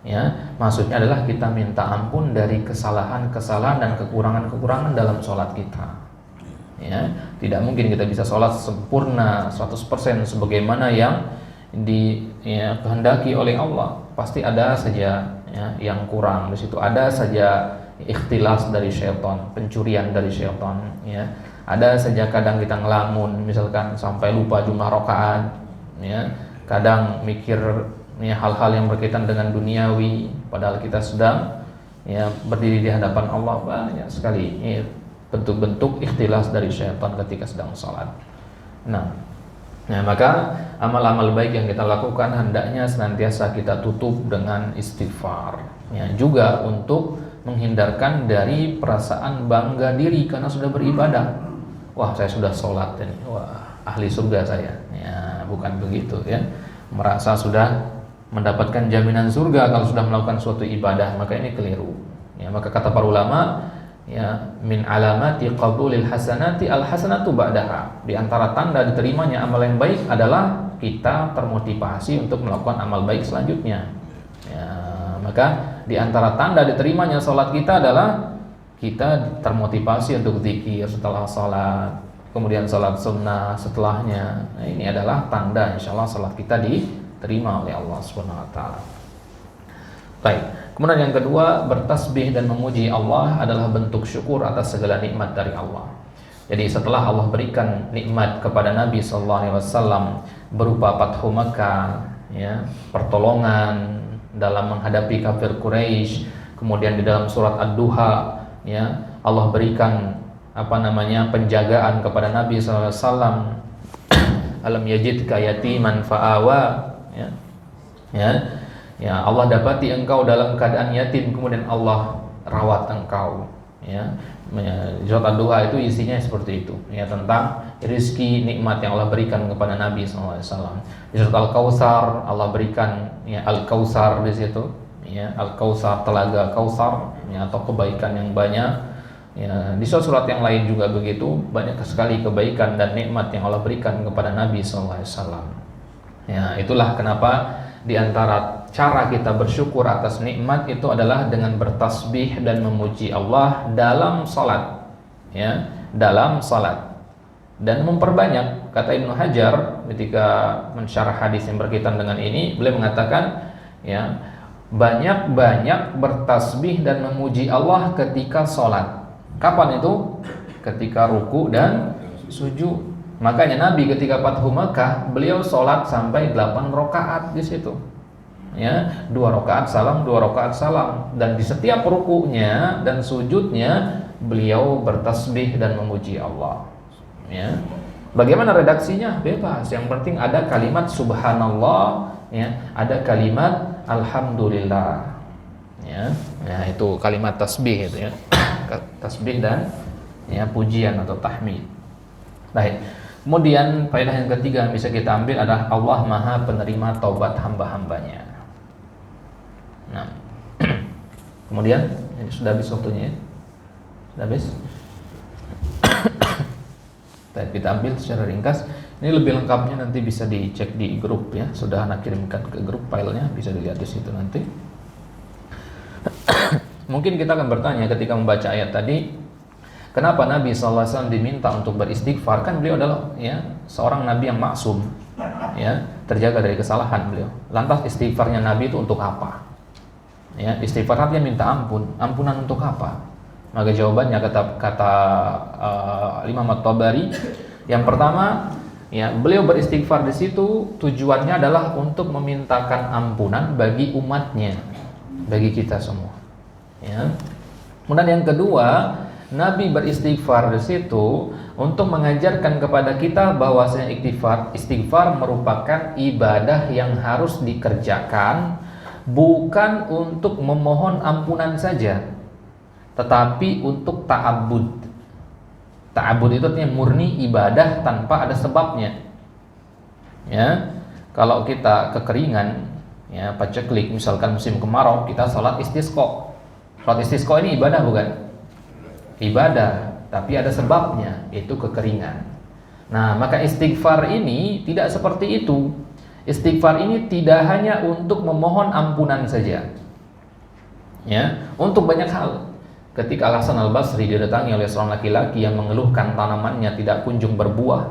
Ya, maksudnya adalah kita minta ampun dari kesalahan-kesalahan dan kekurangan-kekurangan dalam sholat kita. Ya, tidak mungkin kita bisa sholat sempurna 100% sebagaimana yang kehendaki oleh Allah. Pasti ada saja ya, yang kurang di situ. Ada saja ikhtilas dari syaitan, pencurian dari syaitan. Ya, ada saja kadang kita ngelamun, misalkan sampai lupa jumlah rakaat. Ya, kadang mikir ya, hal-hal yang berkaitan dengan duniawi, padahal kita sedang ya berdiri di hadapan Allah. Banyak sekali ya, bentuk-bentuk ikhtilas dari syaitan ketika sedang sholat. Nah, maka amal-amal baik yang kita lakukan hendaknya senantiasa kita tutup dengan istighfar. Ya, juga untuk menghindarkan dari perasaan bangga diri karena sudah beribadah. Wah, saya sudah sholat ini, wah ahli surga saya. Ya, bukan begitu ya. Merasa sudah mendapatkan jaminan surga kalau sudah melakukan suatu ibadah, maka ini keliru. Ya, maka kata para ulama, ya, min alamati qabulil hasanati al hasanatu ba'daha. Di antara tanda diterimanya amal yang baik adalah kita termotivasi untuk melakukan amal baik selanjutnya. Ya, maka di antara tanda diterimanya sholat kita adalah kita termotivasi untuk zikir setelah sholat, kemudian sholat sunnah setelahnya. Nah, ini adalah tanda insya Allah sholat kita diterima oleh Allah Subhanahu Wa Taala. Baik. Kemudian yang kedua, bertasbih dan memuji Allah adalah bentuk syukur atas segala nikmat dari Allah. Jadi setelah Allah berikan nikmat kepada Nabi Sallallahu Alaihi Wasallam berupa Fathu Makkah, ya, pertolongan dalam menghadapi kafir Quraisy, kemudian di dalam surat Ad-Duha, ya, Allah berikan penjagaan kepada Nabi Sallallahu Alaihi Wasallam. Alam yajidka yatiman fa'awa, ya. Ya, Allah dapati engkau dalam keadaan yatim, kemudian Allah rawat engkau. Ya, surat Ad-Duha itu isinya seperti itu, ya, tentang rezeki nikmat yang Allah berikan kepada Nabi SAW. Di surat Al-Kautsar Allah berikan, ya, Al-Kautsar di situ, ya, Al-Kautsar, telaga Kautsar, ya, atau kebaikan yang banyak. Ya, di surat yang lain juga begitu, banyak sekali kebaikan dan nikmat yang Allah berikan kepada Nabi SAW. Ya, itulah kenapa di antara cara kita bersyukur atas nikmat itu adalah dengan bertasbih dan memuji Allah dalam salat, ya, dalam salat, dan memperbanyak. Kata Ibnu Hajar ketika mensyarah hadis yang berkaitan dengan ini, beliau mengatakan, ya, banyak-banyak bertasbih dan memuji Allah ketika salat. Kapan itu? Ketika ruku dan sujud. Makanya Nabi ketika Fathu Makkah, beliau sholat sampai 8 rakaat di situ. Ya, 2 rakaat salam, 2 rakaat salam, dan di setiap rukunya dan sujudnya beliau bertasbih dan memuji Allah. Ya. Bagaimana redaksinya? Bebas. Yang penting ada kalimat subhanallah, ya, ada kalimat alhamdulillah. Ya. Ya, itu kalimat tasbih itu, ya. Tasbih dan, ya, pujian atau tahmid. Baik. Kemudian faedah yang ketiga yang bisa kita ambil adalah Allah Maha penerima taubat hamba-hambanya. Nah, kemudian ini sudah habis waktunya, ya? Sudah habis. Kita ambil secara ringkas. Ini lebih lengkapnya nanti bisa dicek di grup, ya. Sudah anak kirimkan ke grup filenya, bisa dilihat di situ nanti. Mungkin kita akan bertanya ketika membaca ayat tadi, kenapa Nabi SAW diminta untuk beristighfar? Kan beliau adalah, ya, seorang Nabi yang maksum, ya, terjaga dari kesalahan beliau. Lantas istighfarnya Nabi itu untuk apa? Ya, istighfar artinya minta ampun. Ampunan untuk apa? Maka jawabannya kata Imam At-Tabari, yang pertama, ya, beliau beristighfar di situ tujuannya adalah untuk memintakan ampunan bagi umatnya, bagi kita semua. Ya. Kemudian yang kedua, Nabi beristighfar di situ untuk mengajarkan kepada kita bahwasanya istighfar merupakan ibadah yang harus dikerjakan, bukan untuk memohon ampunan saja, tetapi untuk ta'abbud. Ta'abbud itu artinya murni ibadah tanpa ada sebabnya. Ya, kalau kita kekeringan, ya, paceklik, misalkan musim kemarau, kita sholat istisqa. Sholat istisqa ini ibadah bukan? Ibadah, tapi ada sebabnya, yaitu kekeringan. Nah, maka istighfar ini tidak seperti itu. Istighfar ini tidak hanya untuk memohon ampunan saja, ya, untuk banyak hal. Ketika Al-Hasan Al-Basri didatangi oleh seorang laki-laki yang mengeluhkan tanamannya tidak kunjung berbuah,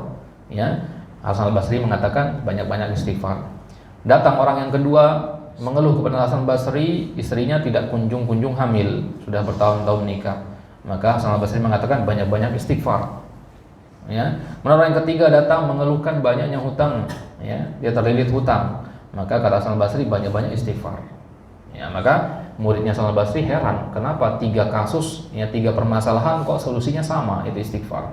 ya, Al-Hasan Al-Basri mengatakan banyak-banyak istighfar. Datang orang yang kedua mengeluh kepada Al-Hasan Al-Basri, istrinya tidak kunjung-kunjung hamil, sudah bertahun-tahun nikah. Maka Hasan Al-Basri mengatakan banyak-banyak istighfar. Ya, orang yang ketiga datang mengeluhkan banyaknya hutang, ya, dia terlilit hutang. Maka kata Hasan Al-Basri banyak-banyak istighfar. Ya, maka muridnya Hasan Al-Basri heran, kenapa 3 kasus, ya, 3 permasalahan kok solusinya sama, itu istighfar.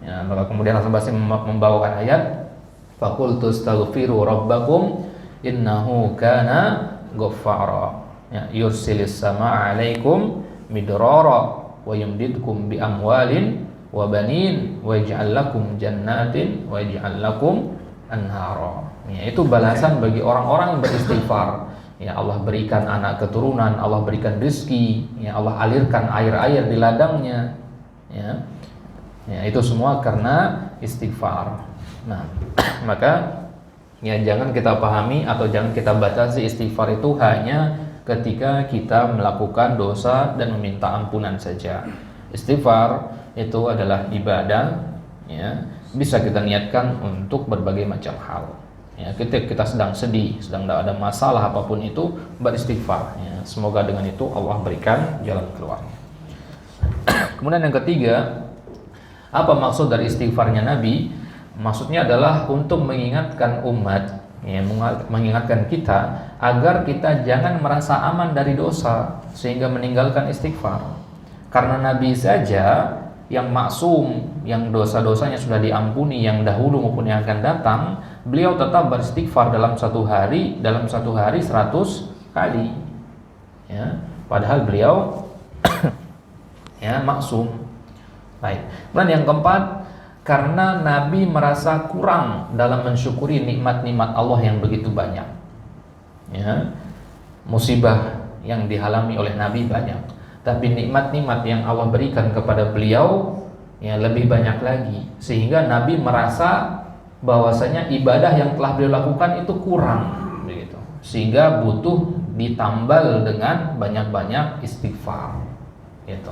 Ya, maka kemudian Hasan Al-Basri membawakan ayat, faqultu astaghfiru rabbakum innahu kana ghaffara. Ya, yursilis samaa 'alaikum midrara wa yumdidkum bi amwalin wa banin wa yaj'al lakum jannatin wa yaj'al lakum anhara. Ya, itu balasan bagi orang-orang yang beristighfar. Ya, Allah berikan anak keturunan, Allah berikan rezeki, ya Allah alirkan air-air di ladangnya. Ya. Ya, itu semua karena istighfar. Nah, maka ya jangan kita pahami atau jangan kita batasi istighfar itu hanya ketika kita melakukan dosa dan meminta ampunan saja. Istighfar itu adalah ibadah, ya, bisa kita niatkan untuk berbagai macam hal. Ya, kita sedang sedih, sedang ada masalah apapun itu, beristighfar. Ya, semoga dengan itu Allah berikan jalan keluar. Kemudian yang ketiga, apa maksud dari istighfarnya Nabi? Maksudnya adalah untuk mengingatkan umat, ya, mengingatkan kita agar kita jangan merasa aman dari dosa sehingga meninggalkan istighfar. Karena Nabi saja yang maksum, yang dosa-dosanya sudah diampuni, yang dahulu maupun yang akan datang, beliau tetap beristighfar dalam satu hari 100 kali. Ya, padahal beliau ya maksum. Baik. Dan yang keempat, karena Nabi merasa kurang dalam mensyukuri nikmat-nikmat Allah yang begitu banyak. Ya, musibah yang dialami oleh Nabi banyak, tapi nikmat-nikmat yang Allah berikan kepada beliau ya lebih banyak lagi, sehingga Nabi merasa bahwasanya ibadah yang telah beliau lakukan itu kurang, begitu, sehingga butuh ditambal dengan banyak-banyak istighfar, gitu.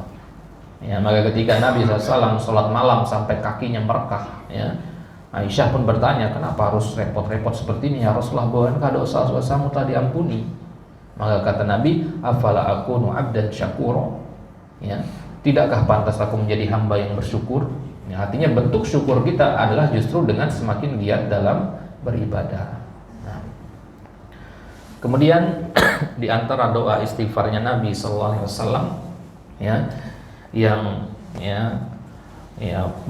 Ya, maka ketika Nabi SAW sholat malam sampai kakinya merekah, ya, Aisyah pun bertanya, kenapa harus repot-repot seperti ini ya Rasulullah, bukankah dosa-dosamu telah diampuni? Maka kata Nabi, afala akunu abdan syakura, ya, tidakkah pantas aku menjadi hamba yang bersyukur? Ya, artinya bentuk syukur kita adalah justru dengan semakin giat dalam beribadah. Nah, kemudian di antara doa istighfarnya Nabi SAW, ya, yang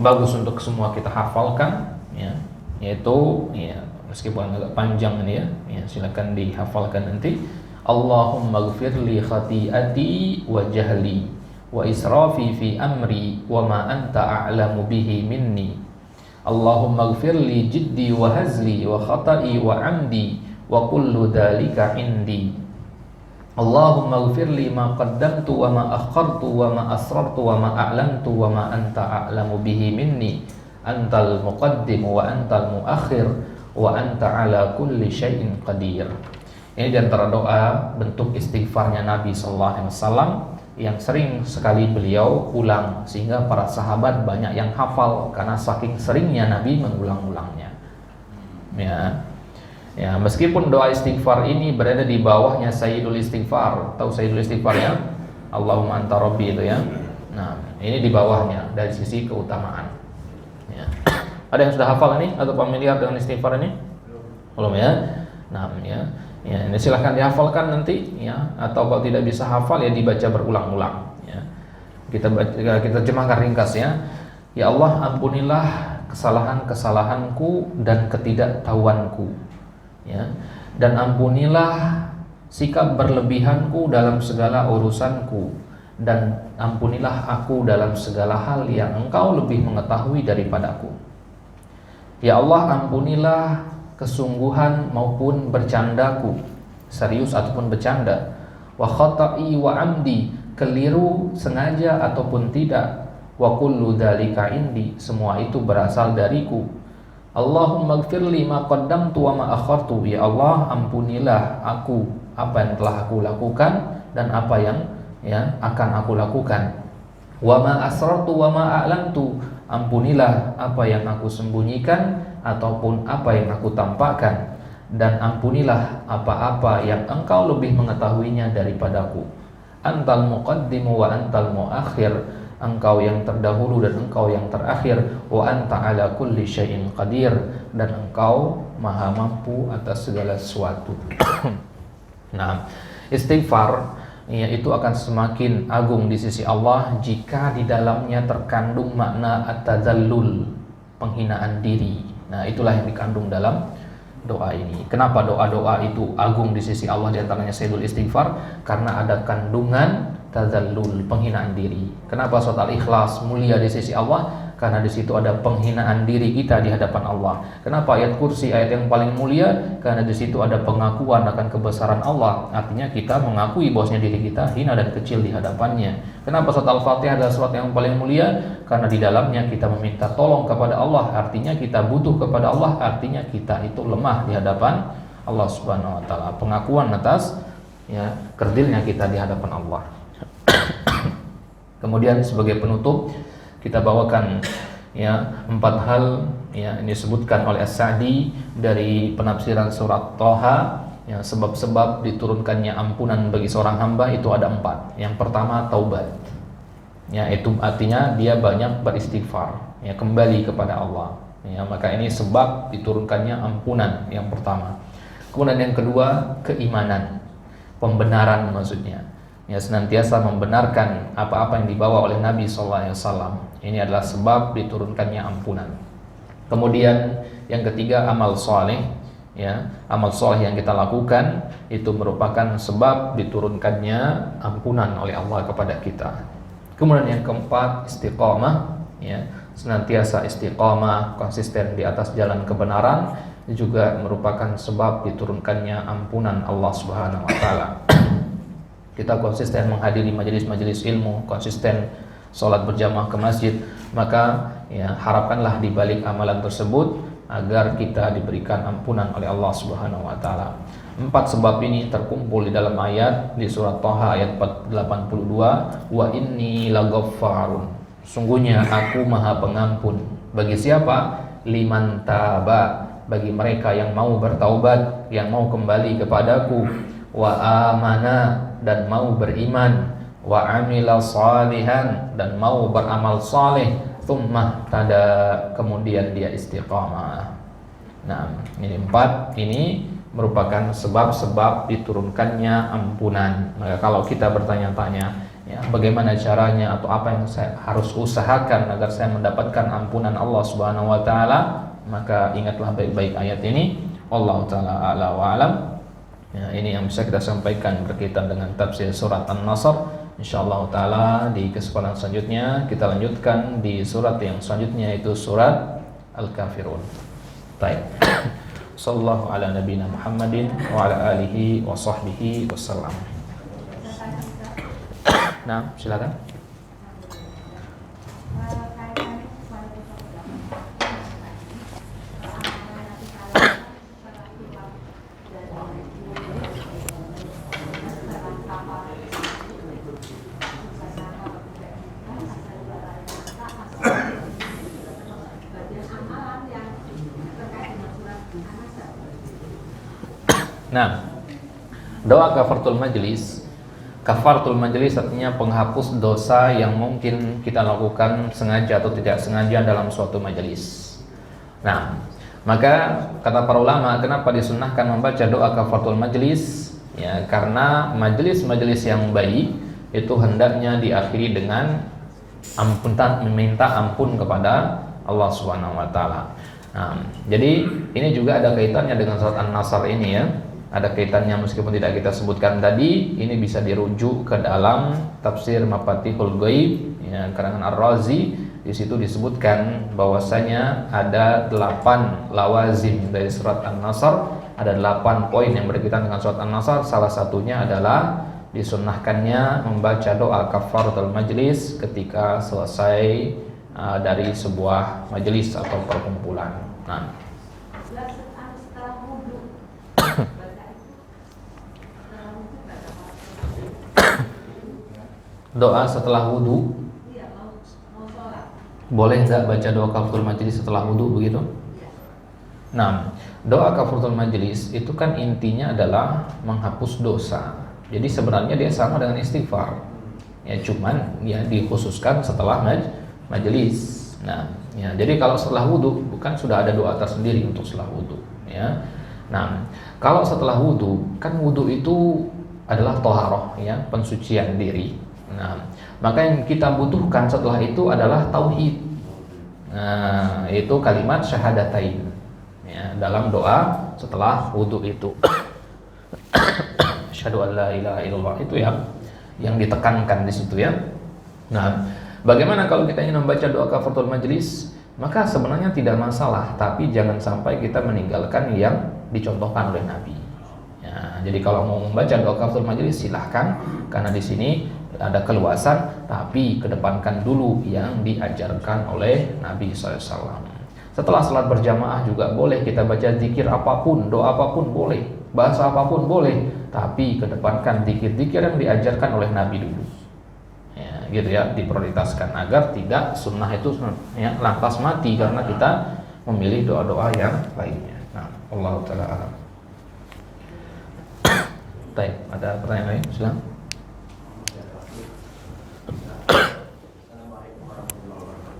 bagus untuk semua kita hafalkan, ya, yaitu ya meskipun agak panjang ini ya silakan dihafalkan nanti. Allahumma ighfirli khati'ati wa jahli wa israfi fi amri wa ma anta a'lamu bihi minni. Allahumma ighfirli jiddi wa hazli wa khata'i wa amdi wa kullu dhalika indi. Allahumma ighfirli ma qaddamtu wa ma akhartu wa ma asrartu wa ma a'lantu wa ma anta a'lamu bihi minni. Antal muqaddim wa antal muakhir wa anta ala kulli syai'in qadir. Ini diantara doa bentuk istighfarnya Nabi SAW yang sering sekali beliau ulang, sehingga para sahabat banyak yang hafal karena saking seringnya Nabi mengulang-ulangnya. Ya, meskipun doa istighfar ini berada di bawahnya Sayyidul Istighfar. Tahu Sayyidul Istighfar ya? Allahumma anta rabbi itu ya. Nah, ini di bawahnya dari sisi keutamaan. Ya. Ada yang sudah hafal ini atau familiar dengan istighfar ini? Belum ya? Nah, ya. Ya, ini silahkan dihafalkan nanti ya, atau kalau tidak bisa hafal ya dibaca berulang-ulang ya. Kita terjemahkan ringkas ya. Ya Allah, ampunilah kesalahan-kesalahanku dan ketidaktahuanku. Ya, dan ampunilah sikap berlebihanku dalam segala urusanku, dan ampunilah aku dalam segala hal yang Engkau lebih mengetahui daripadaku. Ya Allah, ampunilah kesungguhan maupun bercandaku, serius ataupun bercanda, wa khata'i wa amdi, keliru sengaja ataupun tidak, wa kullu dzalika indi, semua itu berasal dariku. Allahumma ighfirli ma qaddamtu wa ma akhartu, ya Allah, ampunilah aku apa yang telah aku lakukan dan apa yang ya akan aku lakukan. Wa ma asrartu wa ma a'lantu, ampunilah apa yang aku sembunyikan ataupun apa yang aku tampakkan, dan ampunilah apa-apa yang Engkau lebih mengetahuinya daripadaku. Antal muqaddimu wa antal muakhir, Engkau yang terdahulu dan Engkau yang terakhir. Wa anta ala kulli syai'in qadir, dan Engkau maha mampu atas segala sesuatu. Nah, istighfar ya, itu akan semakin agung di sisi Allah jika di dalamnya terkandung makna at-tadzallul, penghinaan diri. Nah, itulah yang dikandung dalam doa ini. Kenapa doa-doa itu agung di sisi Allah, di antaranya sayyidul istighfar? Karena ada kandungan tazallul, penghinaan diri. Kenapa surat Al-Ikhlas mulia di sisi Allah? Karena di situ ada penghinaan diri kita di hadapan Allah. Kenapa ayat kursi ayat yang paling mulia? Karena di situ ada pengakuan akan kebesaran Allah. Artinya kita mengakui bahwasanya diri kita hina dan kecil di hadapannya. Kenapa surat Al-Fatihah adalah surat yang paling mulia? Karena di dalamnya kita meminta tolong kepada Allah. Artinya kita butuh kepada Allah. Artinya kita itu lemah di hadapan Allah Subhanahu wa taala. Pengakuan atas kerdilnya kita di hadapan Allah. Kemudian sebagai penutup kita bawakan 4 hal ini disebutkan oleh As-Sa'di dari penafsiran surat Thaha, sebab-sebab diturunkannya ampunan bagi seorang hamba itu ada 4. Yang pertama taubat. Itu artinya dia banyak beristighfar, kembali kepada Allah. Maka ini sebab diturunkannya ampunan yang pertama. Kemudian yang kedua keimanan, pembenaran maksudnya. Senantiasa membenarkan apa-apa yang dibawa oleh Nabi SAW. Ini adalah sebab diturunkannya ampunan. Kemudian yang ketiga amal soleh. Amal soleh yang kita lakukan itu merupakan sebab diturunkannya ampunan oleh Allah kepada kita. Kemudian yang keempat istiqomah. Senantiasa istiqomah, konsisten di atas jalan kebenaran juga merupakan sebab diturunkannya ampunan Allah Subhanahu wa taala. Kita konsisten menghadiri majelis-majelis ilmu, konsisten sholat berjamaah ke masjid, maka harapkanlah di balik amalan tersebut agar kita diberikan ampunan oleh Allah Subhanahu wa taala. 4 sebab ini terkumpul di dalam ayat di surat Thaha ayat 82, wa inni laghaffarun. Sungguhnya aku Maha Pengampun. Bagi siapa? Liman taba, bagi mereka yang mau bertaubat, yang mau kembali kepadaku, wa amana, dan mau beriman, wa amila salihan, dan mau beramal saleh, tsumma tada, kemudian dia istiqamah. Nah, ini 4 ini merupakan sebab-sebab diturunkannya ampunan. Maka kalau kita bertanya-tanya, bagaimana caranya atau apa yang saya harus usahakan agar saya mendapatkan ampunan Allah Subhanahu wa taala, maka ingatlah baik-baik ayat ini. Wallahu taala a'la wa alam. Ini yang bisa kita sampaikan berkaitan dengan tafsir surat An-Nasr. Insyaallah taala di kesempatan selanjutnya kita lanjutkan di surat yang selanjutnya, yaitu surat Al-Kafirun. Baik. Sallallahu ala nabiyina Muhammadin wa ala alihi wa sahbihi wasallam. Nah, silakan. Nah, doa kafaratul majlis. Kafaratul majlis artinya penghapus dosa yang mungkin kita lakukan sengaja atau tidak sengaja dalam suatu majelis. Nah, maka kata para ulama, kenapa disunnahkan membaca doa kafaratul majlis? Karena majelis-majelis yang baik itu hendaknya diakhiri dengan meminta ampun kepada Allah Subhanahu wa taala. Nah, jadi ini juga ada kaitannya dengan surat An-Nasr ini Ada kaitannya meskipun tidak kita sebutkan tadi. Ini bisa dirujuk ke dalam tafsir Mafatihul Ghaib karangan Ar-Razi. Di situ disebutkan bahwasanya ada 8 lawazim dari surat An-Nasr. Ada 8 poin yang berkaitan dengan surat An-Nasr. Salah satunya adalah disunnahkannya membaca doa kafaratul majlis ketika selesai dari sebuah majelis atau perkumpulan. Nah, doa setelah wudu, boleh nggak baca doa kafaratul majlis setelah wudu begitu? Nah, doa kafaratul majlis itu kan intinya adalah menghapus dosa. Jadi sebenarnya dia sama dengan istighfar. Cuman dikhususkan setelah majelis. Nah, jadi kalau setelah wudu bukan sudah ada doa tersendiri untuk setelah wudu. Nah, kalau setelah wudu kan wudu itu adalah toharoh, pensucian diri. Nah, maka yang kita butuhkan setelah itu adalah tauhid. Nah, itu kalimat syahadatain. ya, dalam doa setelah wudhu itu. Asyhadu an la ilaha illallah, itu yang ditekankan di situ ya. Nah, bagaimana kalau kita ingin membaca doa kafaratul majlis? Maka sebenarnya tidak masalah, tapi jangan sampai kita meninggalkan yang dicontohkan oleh Nabi. Ya, jadi kalau mau membaca doa kafaratul majlis silahkan, karena di sini ada keluasan, tapi kedepankan dulu yang diajarkan oleh Nabi SAW. Setelah salat berjamaah juga boleh kita baca zikir apapun, doa apapun boleh, bahasa apapun boleh, tapi kedepankan zikir-zikir yang diajarkan oleh Nabi dulu. Ya, gitu ya, diprioritaskan agar tidak sunnah itu ya, lantas mati karena kita memilih doa-doa yang lainnya. Nah, Allah Ta'ala alam. Baik, ada pertanyaan lain? Silakan.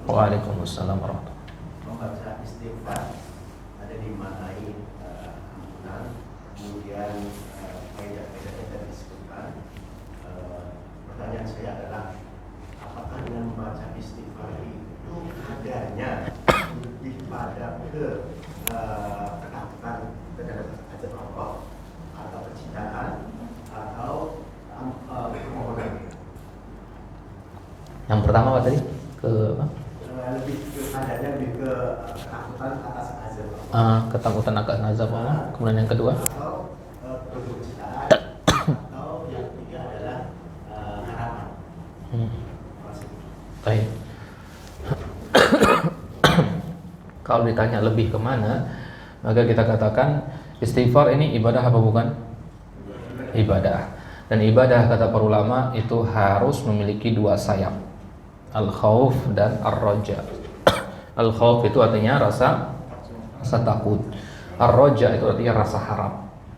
Waalaikumsalam warahmatullahi wabarakatuh. Membaca istighfar ada dimaknai ampunan, kemudian kaidah-kaidahnya tadi disebutkan. Pertanyaan saya adalah, apakah dengan membaca istighfar itu adanya lebih pada ketakutan terhadap azab Allah atau kecintaan atau permohonan? Yang pertama apa tadi? Lebih ke ketakutan atas azab Allah. Ketakutan akan azab Allah. Kemudian yang kedua, Atau kecintaan, atau yang ketiga adalah harapan. baik. Kalau ditanya lebih kemana, maka kita katakan istighfar ini ibadah apa bukan? Ibadah. Dan ibadah kata para ulama itu harus memiliki dua sayap, al-khauf dan ar-raja. Al-khauf itu artinya rasa takut. Ar-raja itu artinya rasa harap.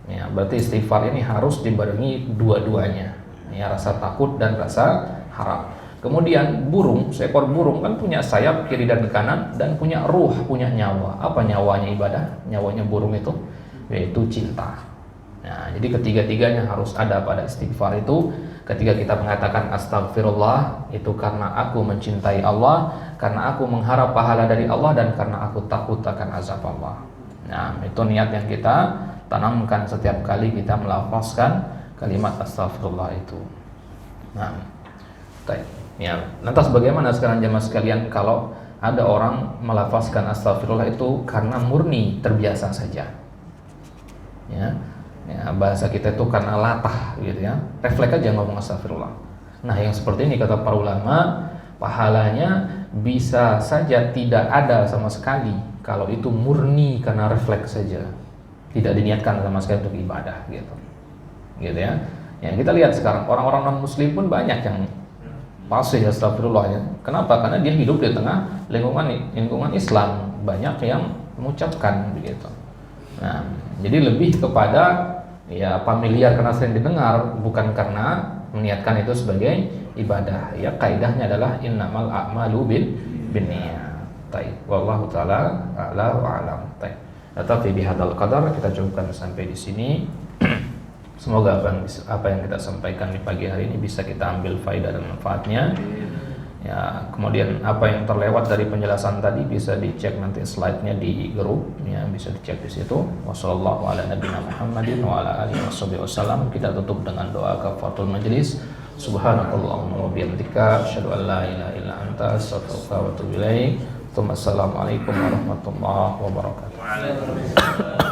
Ya, berarti istighfar ini harus dibarengi dua-duanya. Ya, rasa takut dan rasa harap. Kemudian burung, seekor burung kan punya sayap kiri dan kanan dan punya ruh, punya nyawa. Apa nyawanya ibadah? Nyawanya burung itu yaitu cinta. Nah, jadi ketiga-tiganya harus ada pada istighfar itu. Ketika kita mengatakan astagfirullah, itu karena aku mencintai Allah, karena aku mengharap pahala dari Allah, dan karena aku takut akan azab Allah. Nah, itu niat yang kita tanamkan setiap kali kita melafazkan kalimat astagfirullah itu. Nah, ya, lantas bagaimana sekarang jemaah sekalian kalau ada orang melafazkan astagfirullah itu karena murni terbiasa saja? Ya, bahasa kita itu karena latah gitu ya, refleks aja ngomong astagfirullah. Nah, yang seperti ini kata para ulama, pahalanya bisa saja tidak ada sama sekali kalau itu murni karena refleks saja, tidak diniatkan sama sekali untuk ibadah gitu ya. Yang kita lihat sekarang orang-orang non muslim pun banyak yang fasih astagfirullah ya. Kenapa? Karena dia hidup di tengah lingkungan Islam, banyak yang mengucapkan begitu. Nah, jadi lebih kepada ya familiar karena sering didengar, bukan karena meniatkan itu sebagai ibadah. Ya, kaidahnya adalah innamal a'malu binniyat. Baik, wallahu taala a'la wa a'lam. Baik. Tapi bihadzal qadar kita cukupkan sampai di sini. Semoga apa yang kita sampaikan di pagi hari ini bisa kita ambil faedah dan manfaatnya. Ya, kemudian apa yang terlewat dari penjelasan tadi bisa dicek nanti slide-nya di grup ya, bisa dicek di situ. Wassallallahu ala nabiyina Muhammadin wa ala alihi wasallam. Kita tutup dengan doa kafaratul majlis. Subhanakallahumma wa bihamdika asyhadu an la ilaha illa anta astaghfiruka wa atubu ilaik. Assalamualaikum warahmatullahi wabarakatuh.